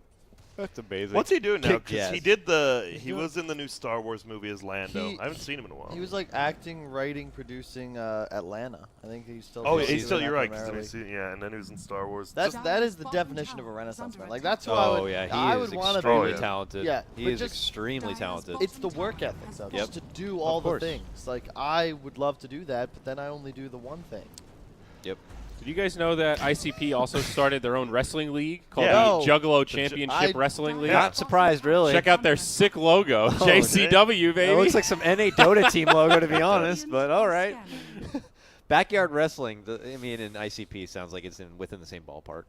Speaker 3: That's amazing.
Speaker 2: What's he doing now?
Speaker 1: Kick
Speaker 2: Because he
Speaker 1: jazz.
Speaker 2: did the. He
Speaker 4: doing-
Speaker 2: was in the new Star Wars movie as Lando.
Speaker 4: He-
Speaker 2: I haven't seen him in a while.
Speaker 4: He was like acting, writing, producing Atlanta. I think he's still.
Speaker 2: Oh,
Speaker 4: doing
Speaker 2: he's still.
Speaker 4: that
Speaker 2: You're right. 'Cause
Speaker 4: primarily.
Speaker 2: yeah, and then he was in Star Wars.
Speaker 4: That is the
Speaker 5: Dire's
Speaker 4: definition of a
Speaker 5: bottom
Speaker 4: Renaissance
Speaker 5: tower
Speaker 4: man.
Speaker 5: is
Speaker 4: Like that's who
Speaker 5: under
Speaker 4: I
Speaker 1: Oh
Speaker 4: would.
Speaker 1: yeah,
Speaker 4: I
Speaker 1: he
Speaker 4: would
Speaker 1: is
Speaker 4: want to
Speaker 1: extremely
Speaker 2: yeah.
Speaker 1: talented.
Speaker 4: Yeah,
Speaker 1: he
Speaker 4: but
Speaker 1: is
Speaker 4: just-
Speaker 1: extremely
Speaker 5: Dire's
Speaker 1: talented.
Speaker 5: bottom
Speaker 4: It's the work ethic though,
Speaker 1: Yep.
Speaker 4: just to do all the
Speaker 1: course.
Speaker 4: things. Like I would love to do that, but then I only do the one thing.
Speaker 1: Yep.
Speaker 3: Did you guys know that ICP also started their own wrestling league called
Speaker 2: Yeah.
Speaker 3: the
Speaker 4: No.
Speaker 3: Juggalo Championship
Speaker 4: I-
Speaker 3: Wrestling League?
Speaker 1: Not surprised, really.
Speaker 3: Check out their sick logo, JCW, baby.
Speaker 1: It looks like some NA Dota team logo, to be honest. But all right. Backyard wrestling. I mean, in ICP sounds like it's within the same ballpark.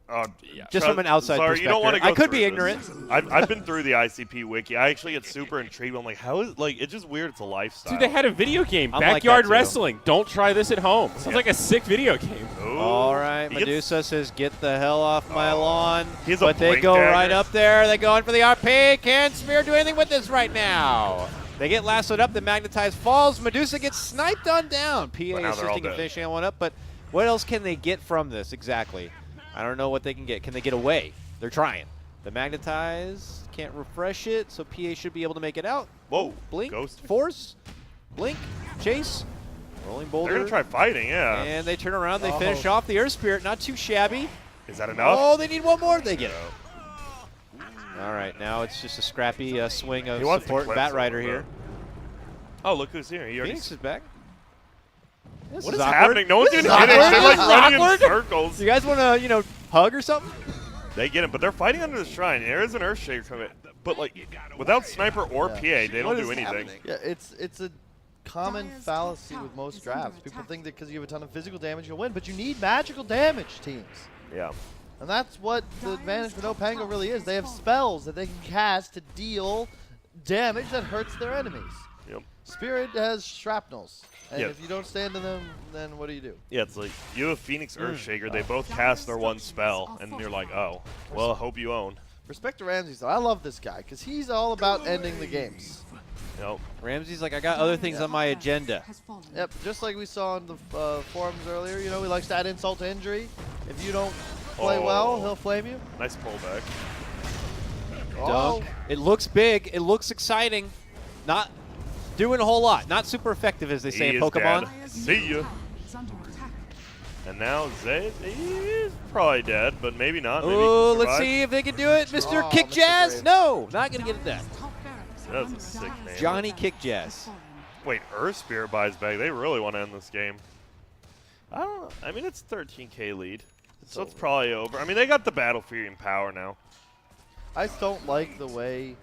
Speaker 2: Yeah.
Speaker 1: Just from an outside
Speaker 2: Sorry,
Speaker 1: perspective.
Speaker 2: you don't want to go
Speaker 1: I could
Speaker 2: through
Speaker 1: be
Speaker 2: this.
Speaker 1: ignorant.
Speaker 2: I've been through the ICP wiki. I actually get super intrigued. I'm like, how is like? It's just weird. It's a lifestyle.
Speaker 3: Dude, they had a video game,
Speaker 1: I'm like
Speaker 3: Backyard
Speaker 1: that, too.
Speaker 3: Wrestling. Don't try this at home. Sounds
Speaker 2: Yeah.
Speaker 3: like a sick video game.
Speaker 2: Ooh.
Speaker 1: All right,
Speaker 2: He gets-
Speaker 1: Medusa says, "Get the hell off my
Speaker 2: Oh.
Speaker 1: lawn."
Speaker 2: He has a
Speaker 1: But they
Speaker 2: blink
Speaker 1: go
Speaker 2: dagger.
Speaker 1: right up there. They go in for the RP. Can't Spear do anything with this right now? They get lassoed up. The magnetized falls. Medusa gets sniped on down. PA
Speaker 2: But now they're all
Speaker 1: assisting and
Speaker 2: dead.
Speaker 1: finishing that one up. But what else can they get from this exactly? I don't know what they can get. Can they get away? They're trying. The magnetize can't refresh it, so PA should be able to make it out.
Speaker 2: Whoa.
Speaker 1: Blink,
Speaker 2: Ghost.
Speaker 1: force, blink, chase, rolling boulder.
Speaker 2: They're gonna try fighting. Yeah.
Speaker 1: And they turn around, they
Speaker 4: Oh.
Speaker 1: finish off the Earth Spirit. Not too shabby.
Speaker 2: Is that enough?
Speaker 1: Oh, they need one more. They get it.
Speaker 2: No.
Speaker 1: All right, now it's just a scrappy swing of
Speaker 2: He wants to
Speaker 1: support.
Speaker 2: clip
Speaker 1: Bat
Speaker 2: some
Speaker 1: Rider
Speaker 2: of
Speaker 1: here.
Speaker 2: that. Oh, look who's here. He already.
Speaker 1: Phoenix is back. This
Speaker 2: What
Speaker 1: is
Speaker 2: is
Speaker 1: awkward.
Speaker 2: happening? No one's
Speaker 1: This
Speaker 2: doing
Speaker 1: is
Speaker 2: anything.
Speaker 1: awkward.
Speaker 2: They're like
Speaker 1: This is
Speaker 2: running in
Speaker 1: awkward.
Speaker 2: circles.
Speaker 1: You guys want to, hug or something?
Speaker 2: They get him, but they're fighting under the shrine. There is an Earthshaker coming, but like without sniper or
Speaker 4: Yeah.
Speaker 2: PA, they
Speaker 1: What
Speaker 2: don't
Speaker 1: is
Speaker 2: do anything.
Speaker 1: happening?
Speaker 4: Yeah, it's a common
Speaker 5: Dire's
Speaker 4: fallacy
Speaker 5: top
Speaker 4: with
Speaker 5: tower
Speaker 4: most
Speaker 5: is under
Speaker 4: drafts. People
Speaker 5: attack.
Speaker 4: think that because you have a ton of physical damage, you'll win, but you need magical damage teams.
Speaker 2: Yeah.
Speaker 4: And that's what the advantage for NoPango really is. They have spells that they can cast to deal damage that hurts their enemies.
Speaker 2: Yep.
Speaker 4: Spirit has shrapnels. And
Speaker 2: Yeah.
Speaker 4: if you don't stand in them, then what do you do?
Speaker 2: Yeah, it's like you have Phoenix Earthshaker. They both cast their one spell, and you're like, oh, well, hope you own.
Speaker 4: Respect to Ramses, though. I love this guy because he's all about ending the games.
Speaker 2: Yep.
Speaker 1: Ramsey's like, I got other things on my agenda.
Speaker 4: Yep, just like we saw in the forums earlier. You know, he likes to add insult to injury. If you don't play well,
Speaker 2: Oh.
Speaker 4: he'll flame you.
Speaker 2: Nice pullback.
Speaker 4: Oh,
Speaker 1: Dunk. It looks big. It looks exciting. Not doing a whole lot. Not super effective, as they say
Speaker 2: He
Speaker 1: in
Speaker 2: is
Speaker 1: Pokemon.
Speaker 2: dead.
Speaker 5: Dire's
Speaker 2: See
Speaker 5: middle
Speaker 2: ya.
Speaker 5: tower is under attack.
Speaker 2: And now Zay, he's probably dead, but maybe not. Maybe he
Speaker 1: Oh,
Speaker 2: can
Speaker 1: let's
Speaker 2: survive.
Speaker 1: see if they can do it. Mr.
Speaker 4: Oh,
Speaker 1: Kick
Speaker 4: Mr.
Speaker 1: Jazz?
Speaker 4: Brave.
Speaker 1: No, not going to get it done.
Speaker 5: Dire's top barracks are
Speaker 2: That's a
Speaker 5: under
Speaker 2: sick
Speaker 5: attack.
Speaker 2: name.
Speaker 1: Johnny Kick Jazz.
Speaker 2: Wait, Earth Spirit buys back. They really want to end this game. I don't know. I mean, it's 13K lead. So it's probably over. I mean, they got the Battle Fury and power now.
Speaker 4: I just don't like the way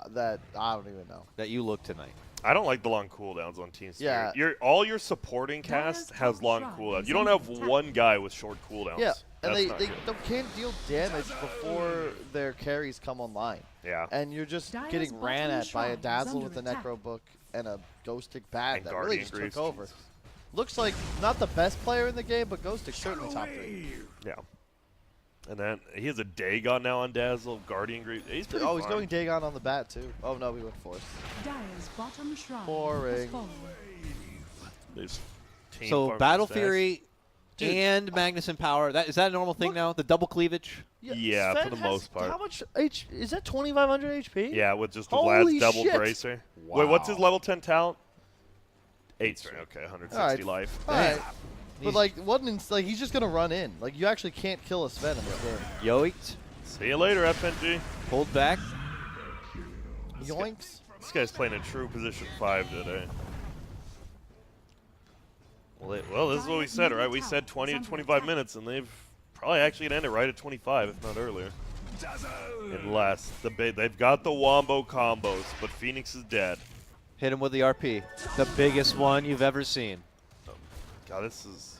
Speaker 4: that I don't even know.
Speaker 1: That you look tonight.
Speaker 2: I don't like the long cooldowns on Team Spirit.
Speaker 4: Yeah.
Speaker 2: All your supporting cast has long cooldowns. You don't have one guy with short cooldowns.
Speaker 4: Yeah, and
Speaker 2: That's
Speaker 4: they
Speaker 2: not
Speaker 4: they
Speaker 2: good.
Speaker 4: don't, can't deal damage before their carries come online.
Speaker 2: Yeah.
Speaker 4: And you're just
Speaker 5: Dire's
Speaker 4: getting ran
Speaker 5: bottom
Speaker 4: at by a
Speaker 5: shrine is
Speaker 4: Dazzle
Speaker 5: under
Speaker 4: with a
Speaker 5: attack.
Speaker 4: Necro Book and a Ghost Stick Bat
Speaker 2: And
Speaker 4: that really
Speaker 2: Guardian
Speaker 4: just
Speaker 2: Greaves.
Speaker 4: took over. Looks like not the best player in the game, but Ghost Stick's certainly top 3.
Speaker 2: Yeah. And then he has a Dagon now on Dazzle, Guardian Greaves. He's pretty
Speaker 4: Oh, he's
Speaker 2: fun.
Speaker 4: going Dagon on the bat too. Oh no, we went Force.
Speaker 5: Dire's bottom shrine
Speaker 4: Boring.
Speaker 5: has fallen.
Speaker 2: There's team
Speaker 1: So
Speaker 2: farming
Speaker 1: Battle
Speaker 2: stacks.
Speaker 1: Fury
Speaker 4: Dude.
Speaker 1: and Magnus and Power. Is that a normal thing
Speaker 4: Look.
Speaker 1: now? The double cleavage?
Speaker 2: Yeah, for
Speaker 4: Sven
Speaker 2: the
Speaker 4: has-
Speaker 2: most part.
Speaker 4: How much is that? 2,500 HP?
Speaker 2: Yeah, with just the
Speaker 4: Holy
Speaker 2: last double
Speaker 4: shit.
Speaker 2: bracer. Wait, what's his
Speaker 3: Wow.
Speaker 2: level 10 talent? 8 strength. Okay, 160
Speaker 4: Alright.
Speaker 2: life.
Speaker 4: All right. But
Speaker 1: He's-
Speaker 4: like, like he's just gonna run in. Like you actually can't kill a Sven in this game.
Speaker 1: Yoinked,
Speaker 2: See you later, FNG.
Speaker 1: pulled back.
Speaker 4: Yoinks.
Speaker 2: This guy's playing a true position 5 today. Well, this is what we said, right? We said 20 to 25 minutes, and they've probably actually gonna end it right at 25, if not earlier. Unless they've got the wombo combos, but Phoenix is dead.
Speaker 1: Hit him with the RP. The biggest one you've ever seen.
Speaker 2: God, this is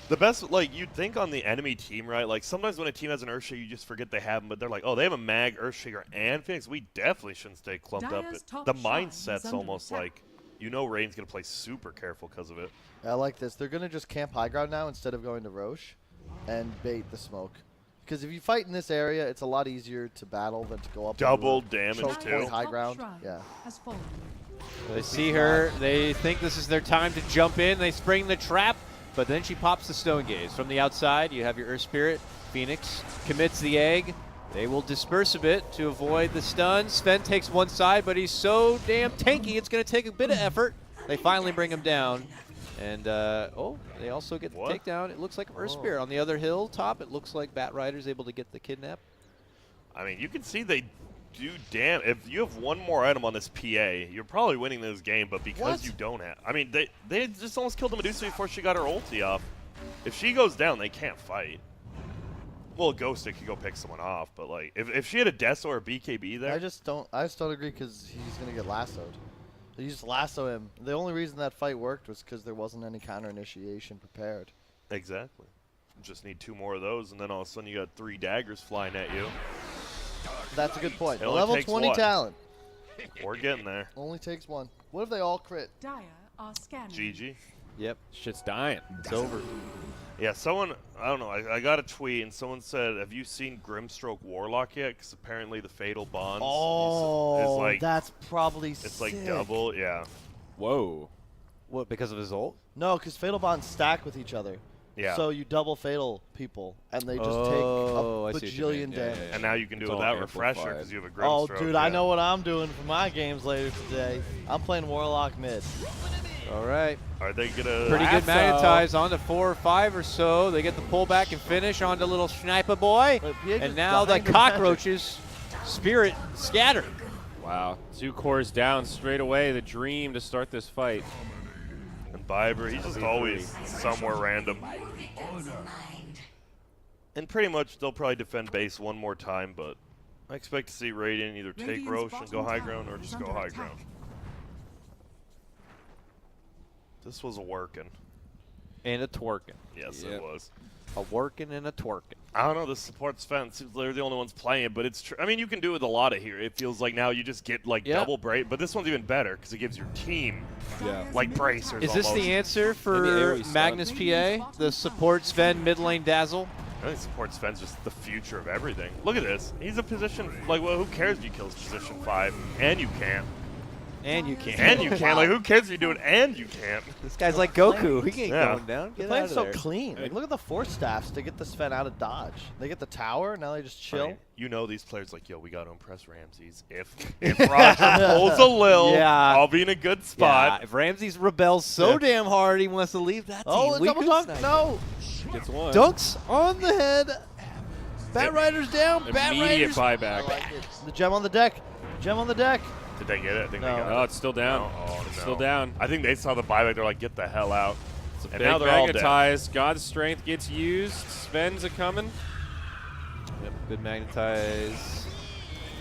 Speaker 2: the best. Like, you'd think on the enemy team, right? Like, sometimes when a team has an Earthshaker, you just forget they have them, but they're like, oh, they have a Mag, Earthshaker, and Phoenix. We definitely shouldn't stay clumped up.
Speaker 5: Dire's top
Speaker 2: The
Speaker 5: shrine is
Speaker 2: mindset's
Speaker 5: under
Speaker 2: almost
Speaker 5: attack.
Speaker 2: like, you know Rain's going to play super careful because of it.
Speaker 4: I like this. They're gonna just camp high ground now instead of going to Roche, and bait the smoke. Because if you fight in this area, it's a lot easier to battle than to go up. into
Speaker 2: Double
Speaker 4: a
Speaker 2: damage,
Speaker 4: choke
Speaker 2: too.
Speaker 4: point high
Speaker 5: Top
Speaker 4: ground.
Speaker 5: shrine
Speaker 4: Yeah.
Speaker 5: has fallen.
Speaker 1: They see her. They think this is their time to jump in. They spring the trap, but then she pops the Stone Gaze. From the outside, you have your Earth Spirit. Phoenix commits the egg. They will disperse a bit to avoid the stun. Sven takes one side, but he's so damn tanky, it's going to take a bit of effort. They finally bring him down. And, they also get the
Speaker 2: What?
Speaker 1: takedown. It looks like Earth Spirit. On the other hilltop, it looks like Bat Rider's able to get the kidnap.
Speaker 2: I mean, you can see they do damn. If you have one more item on this PA, you're probably winning this game, but because
Speaker 4: What?
Speaker 2: you don't have. I mean, they just almost killed the Medusa before she got her ulti off. If she goes down, they can't fight. Well, Ghostic could go pick someone off, but like, if she had a Deso or a BKB there,
Speaker 4: I just don't agree because he's gonna get lassoed. You just lasso him. The only reason that fight worked was because there wasn't any counter initiation prepared.
Speaker 2: exactly. Just need 2 more of those, and then all of a sudden you got 3 daggers flying at you.
Speaker 4: That's a good point.
Speaker 2: It only
Speaker 4: Level
Speaker 2: takes
Speaker 4: 20
Speaker 2: one.
Speaker 4: talent
Speaker 2: We're getting there.
Speaker 4: only takes one. What if they all crit?
Speaker 5: Dire are scanning.
Speaker 2: GG.
Speaker 1: Yep,
Speaker 3: Shit's dying.
Speaker 1: it's over.
Speaker 2: Yeah, someone, I don't know, I got a tweet and someone said, have you seen Grimstroke Warlock yet? Because apparently the Fatal Bonds is like,
Speaker 4: that's probably
Speaker 2: it's like
Speaker 4: sick.
Speaker 2: double, yeah.
Speaker 3: Whoa.
Speaker 1: What, because of his ult?
Speaker 4: No, because Fatal Bonds stack with each other.
Speaker 2: Yeah.
Speaker 4: So you double Fatal people, and they just
Speaker 1: Oh,
Speaker 4: take
Speaker 1: I
Speaker 4: a
Speaker 1: see what you
Speaker 4: bajillion
Speaker 1: mean. Yeah,
Speaker 4: damage.
Speaker 1: yeah, yeah.
Speaker 2: And now you can do
Speaker 3: It's
Speaker 2: it
Speaker 3: all
Speaker 2: without Refresher
Speaker 3: amplified.
Speaker 2: because you have a
Speaker 4: Oh,
Speaker 2: Grimstroke.
Speaker 4: dude,
Speaker 2: yeah.
Speaker 4: I know what I'm doing for my games later today. I'm playing Warlock mid.
Speaker 1: All right.
Speaker 2: Are they gonna?
Speaker 1: Pretty good
Speaker 3: Lasso.
Speaker 1: magnetize on to 4 or 5 or so. They get the pullback and finish on to little sniper boy.
Speaker 4: But Pietro's
Speaker 1: And now the
Speaker 4: behind her
Speaker 1: cockroaches spirit scatter.
Speaker 3: Wow. 2 cores down straight away. The dream to start this fight.
Speaker 2: And Biber, he's just always somewhere random. And pretty much they'll probably defend base one more time, but I expect to see Radiant either take
Speaker 5: Radiant's
Speaker 2: Roche and go
Speaker 5: bottom
Speaker 2: high
Speaker 5: tower
Speaker 2: ground or
Speaker 5: is
Speaker 2: just go
Speaker 5: under
Speaker 2: high
Speaker 5: attack.
Speaker 2: ground. This was a working.
Speaker 1: And a twerking.
Speaker 2: Yes,
Speaker 3: Yep.
Speaker 2: it was.
Speaker 1: A working and a twerking.
Speaker 2: I don't know, the support's fence seems they're the only ones playing it, but it's true. I mean, you can do it with a lot of here. It feels like now you just get like
Speaker 1: Yep.
Speaker 2: double break, but this one's even better because it gives your team
Speaker 3: Yeah.
Speaker 2: like bracers.
Speaker 1: Is this
Speaker 2: almost.
Speaker 1: the answer
Speaker 3: Maybe
Speaker 1: for
Speaker 3: Ares stun.
Speaker 1: Magnus PA? The support Sven mid lane dazzle?
Speaker 2: I think support Sven's just the future of everything. Look at this. He's a position like, well, who cares if you kill his position 5 and you can't.
Speaker 1: And you can't.
Speaker 2: And you can't. Like, who cares if you do it and you can't?
Speaker 1: This guy's like Goku. He ain't
Speaker 2: Yeah.
Speaker 1: going down.
Speaker 4: The
Speaker 1: Get out
Speaker 4: play's
Speaker 1: of
Speaker 4: so
Speaker 1: there.
Speaker 4: clean. Like, look at the force staffs to get the Sven out of dodge. They get the tower, now they just chill.
Speaker 2: Right. You know these players like, yo, we got to impress Ramses. If Roger pulls a lil,
Speaker 1: Yeah.
Speaker 2: I'll be in a good
Speaker 1: Yeah,
Speaker 2: spot.
Speaker 1: if Ramses rebels so
Speaker 2: Yeah.
Speaker 1: damn hard he wants to leave that team,
Speaker 4: Oh,
Speaker 1: we
Speaker 4: double
Speaker 1: could
Speaker 4: dunk.
Speaker 1: snipe.
Speaker 4: No.
Speaker 3: Gets one.
Speaker 1: Dunks on the head. Bat Rider's down. Bat
Speaker 3: Immediate
Speaker 1: Rider's
Speaker 3: buyback.
Speaker 4: The gem on the deck. Gem on the deck.
Speaker 2: Did they get it? I think
Speaker 4: No.
Speaker 2: they got
Speaker 3: No,
Speaker 2: it.
Speaker 3: it's still down.
Speaker 2: No. Oh,
Speaker 3: It's
Speaker 2: no.
Speaker 3: still down.
Speaker 2: I think they saw the buyback. They're like, get the hell out.
Speaker 3: It's a
Speaker 2: And
Speaker 3: big
Speaker 2: now they're all dead.
Speaker 3: magnetize. God's strength gets used. Sven's a coming.
Speaker 1: Yep, good magnetize.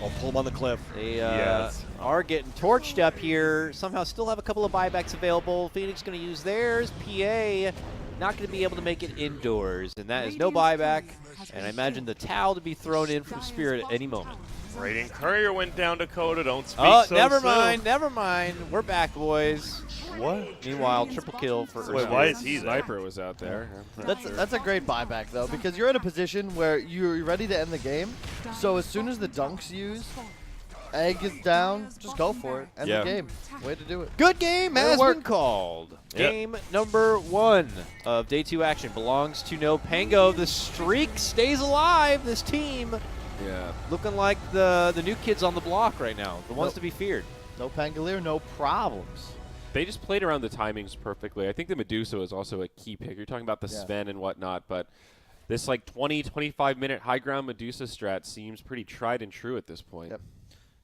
Speaker 4: I'll pull him on the cliff.
Speaker 1: They
Speaker 2: Yes.
Speaker 1: are getting torched up here. Somehow still have a couple of buybacks available. Phoenix going to use theirs. PA not going to be able to make it indoors. And that is no buyback. And I imagine the towel to be thrown in from Spirit at any moment.
Speaker 2: Radiant Courier went down Dakota. Don't speak
Speaker 1: Oh,
Speaker 2: so
Speaker 1: never
Speaker 2: soon.
Speaker 1: mind. Never mind. We're back, boys.
Speaker 2: What?
Speaker 1: Meanwhile, triple kill for
Speaker 2: Wait,
Speaker 1: Ursa.
Speaker 2: why is he there?
Speaker 3: Sniper was out there.
Speaker 4: That's a great buyback though, because you're in a position where you're ready to end the game. So as soon as the dunks use, egg is down, just go for it. End
Speaker 3: Yeah.
Speaker 4: the game. Way to do it.
Speaker 1: Good game
Speaker 4: It'll
Speaker 1: has
Speaker 4: work.
Speaker 1: been called.
Speaker 2: Yep.
Speaker 1: Game number 1 of day 2 action belongs to NoPango. The streak stays alive. This team
Speaker 3: Yeah.
Speaker 1: looking like the new kids on the block right now, the ones
Speaker 4: Nope.
Speaker 1: to be feared.
Speaker 4: No Pangolier, no problems.
Speaker 3: They just played around the timings perfectly. I think the Medusa was also a key pick. You're talking about the
Speaker 4: Yeah.
Speaker 3: Sven and whatnot, but this like 20, 25-minute high ground Medusa strat seems pretty tried and true at this point.
Speaker 4: Yep.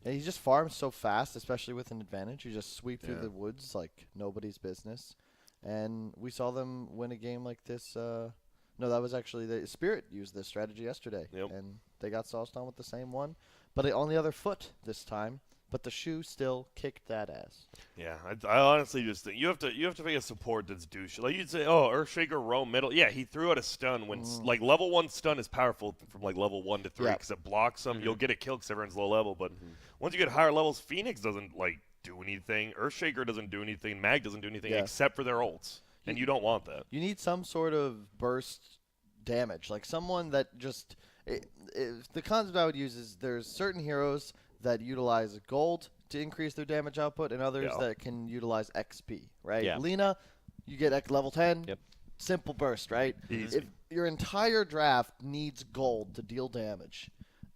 Speaker 4: Yeah, he just farms so fast, especially with an advantage. You just sweep through
Speaker 3: Yeah.
Speaker 4: the woods like nobody's business. And we saw them win a game like this. No, that was actually the Spirit used this strategy yesterday.
Speaker 2: Yep.
Speaker 4: And they got sauced on with the same one. But on the other foot this time. But the shoe still kicked that ass.
Speaker 2: Yeah, I honestly just think you have to make a support that's douche. Like you'd say, oh, Earthshaker roam middle. Yeah, he threw out a stun when like level 1 stun is powerful from like level 1 to 3
Speaker 4: Yeah.
Speaker 2: because it blocks them. You'll get a kill because everyone's low level. But once you get higher levels, Phoenix doesn't like do anything. Earthshaker doesn't do anything. Mag doesn't do anything
Speaker 4: Yeah.
Speaker 2: except for their ults, and you don't want that.
Speaker 4: You need some sort of burst damage, like someone that just. The concept I would use is there's certain heroes that utilize gold to increase their damage output, and others
Speaker 2: Yeah.
Speaker 4: that can utilize XP. Right?
Speaker 1: Yeah.
Speaker 4: Lena, you get level 10.
Speaker 1: Yep.
Speaker 4: Simple burst, right?
Speaker 2: Easy.
Speaker 4: If your entire draft needs gold to deal damage,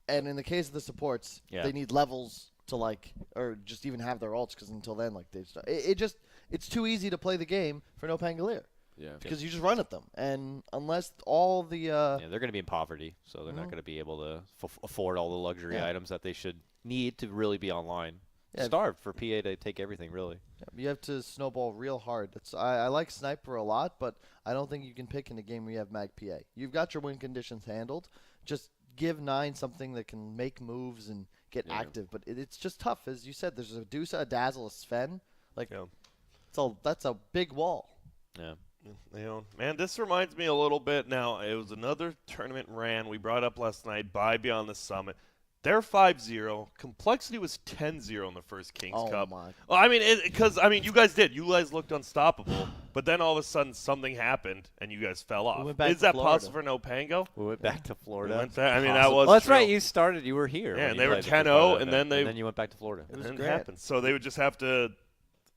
Speaker 4: and in the case of the supports,
Speaker 1: Yeah.
Speaker 4: they need levels to or just even have their ults, because until then, it's too easy to play the game for no Pangolier.
Speaker 3: Yeah.
Speaker 4: Because you just run at them, and unless all the
Speaker 1: Yeah, they're going to be in poverty, so they're not going to be able to afford all the luxury
Speaker 4: Yeah.
Speaker 1: items that they should need to really be online.
Speaker 4: Yeah.
Speaker 1: Starved for PA to take everything, really.
Speaker 4: you have to snowball real hard. I like Sniper a lot, but I don't think you can pick in a game where you have Mag PA. You've got your win conditions handled. Just give 9 something that can make moves and get active, but it's just tough. As you said, there's a Medusa, a Dazzle, a Sven.
Speaker 2: Yeah.
Speaker 4: That's a big wall.
Speaker 1: Yeah.
Speaker 2: You know, man, this reminds me a little bit. Now, it was another tournament ran. We brought up last night by Beyond the Summit. They're 5-0. Complexity was 10-0 in the first Kings
Speaker 4: Oh
Speaker 2: Cup.
Speaker 4: my.
Speaker 2: Well, I mean, because you guys did. You guys looked unstoppable, but then all of a sudden something happened and you guys fell off.
Speaker 4: went back
Speaker 2: Is
Speaker 4: to
Speaker 2: that
Speaker 4: Florida.
Speaker 2: possible for NoPango?
Speaker 1: We went back to Florida.
Speaker 2: Went back- I mean, that was
Speaker 1: Well, that's
Speaker 2: true.
Speaker 1: right. You started. You were here.
Speaker 2: Yeah,
Speaker 1: when
Speaker 2: and
Speaker 1: you
Speaker 2: they were
Speaker 1: played the
Speaker 2: 10-0,
Speaker 1: Florida
Speaker 2: and
Speaker 1: event,
Speaker 2: then
Speaker 1: then you went back to Florida.
Speaker 4: It was
Speaker 2: Didn't
Speaker 4: great.
Speaker 2: happen. So they would just have to.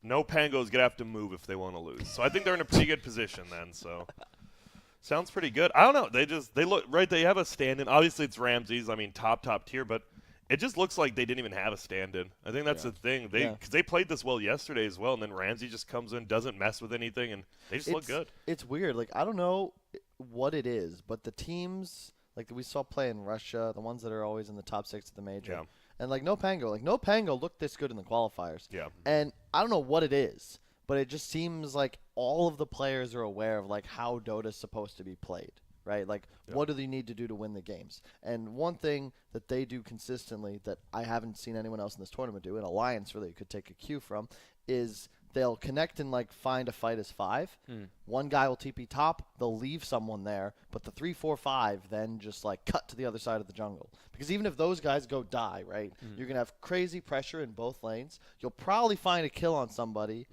Speaker 2: NoPango's gonna have to move if they want to lose. So I think they're in a pretty good position then. So sounds pretty good. I don't know. They look right. They have a stand-in. Obviously, it's Ramses. I mean, top tier, but. It just looks like they didn't even have a stand-in. I think that's the thing. Because they played this well yesterday as well, and then Ramsey just comes in, doesn't mess with anything, and they just look good.
Speaker 4: It's weird. Like, I don't know what it is, but the teams like that we saw play in Russia, the ones that are always in the top 6 of the major,
Speaker 2: Yeah.
Speaker 4: and NoPango looked this good in the qualifiers.
Speaker 2: Yeah.
Speaker 4: And I don't know what it is, but it just seems like all of the players are aware of like how Dota's supposed to be played. Right? Like, what do they need to do to win the games? And one thing that they do consistently that I haven't seen anyone else in this tournament do, and Alliance really could take a cue from, is they'll connect and, like, find a fight as 5. One guy will TP top. They'll leave someone there. But the 3, 4, 5 then just, like, cut to the other side of the jungle. Because even if those guys go die, right, you're going to have crazy pressure in both lanes. You'll probably find a kill on somebody.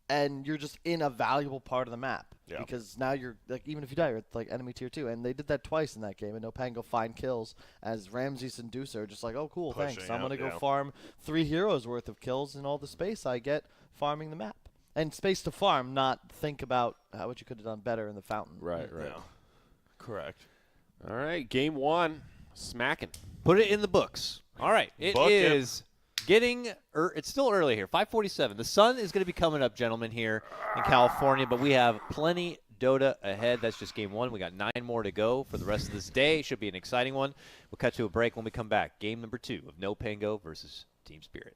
Speaker 4: and you're just in a valuable part of the map.
Speaker 2: Yeah.
Speaker 4: Because now you're like, even if you die, you're at, like enemy tier 2, and they did that twice in that game. And NoPango find kills as Ramses and Deuce are just like, oh cool,
Speaker 2: Pushing
Speaker 4: thanks. I'm
Speaker 2: out,
Speaker 4: gonna go
Speaker 2: yeah.
Speaker 4: farm 3 heroes worth of kills and all the space I get farming the map. And space to farm, not think about what you could have done better in the fountain.
Speaker 3: Right.
Speaker 2: Yeah. Correct.
Speaker 3: All right, game 1, smacking.
Speaker 1: Put it in the books. All right. It
Speaker 2: Book it.
Speaker 1: is getting it's still early here. 5:47. The sun is going to be coming up, gentlemen, here in California, but we have plenty Dota ahead. That's just game 1. We got 9 more to go for the rest of this day. Should be an exciting one. We'll cut to a break when we come back. Game number 2 of NoPango versus Team Spirit.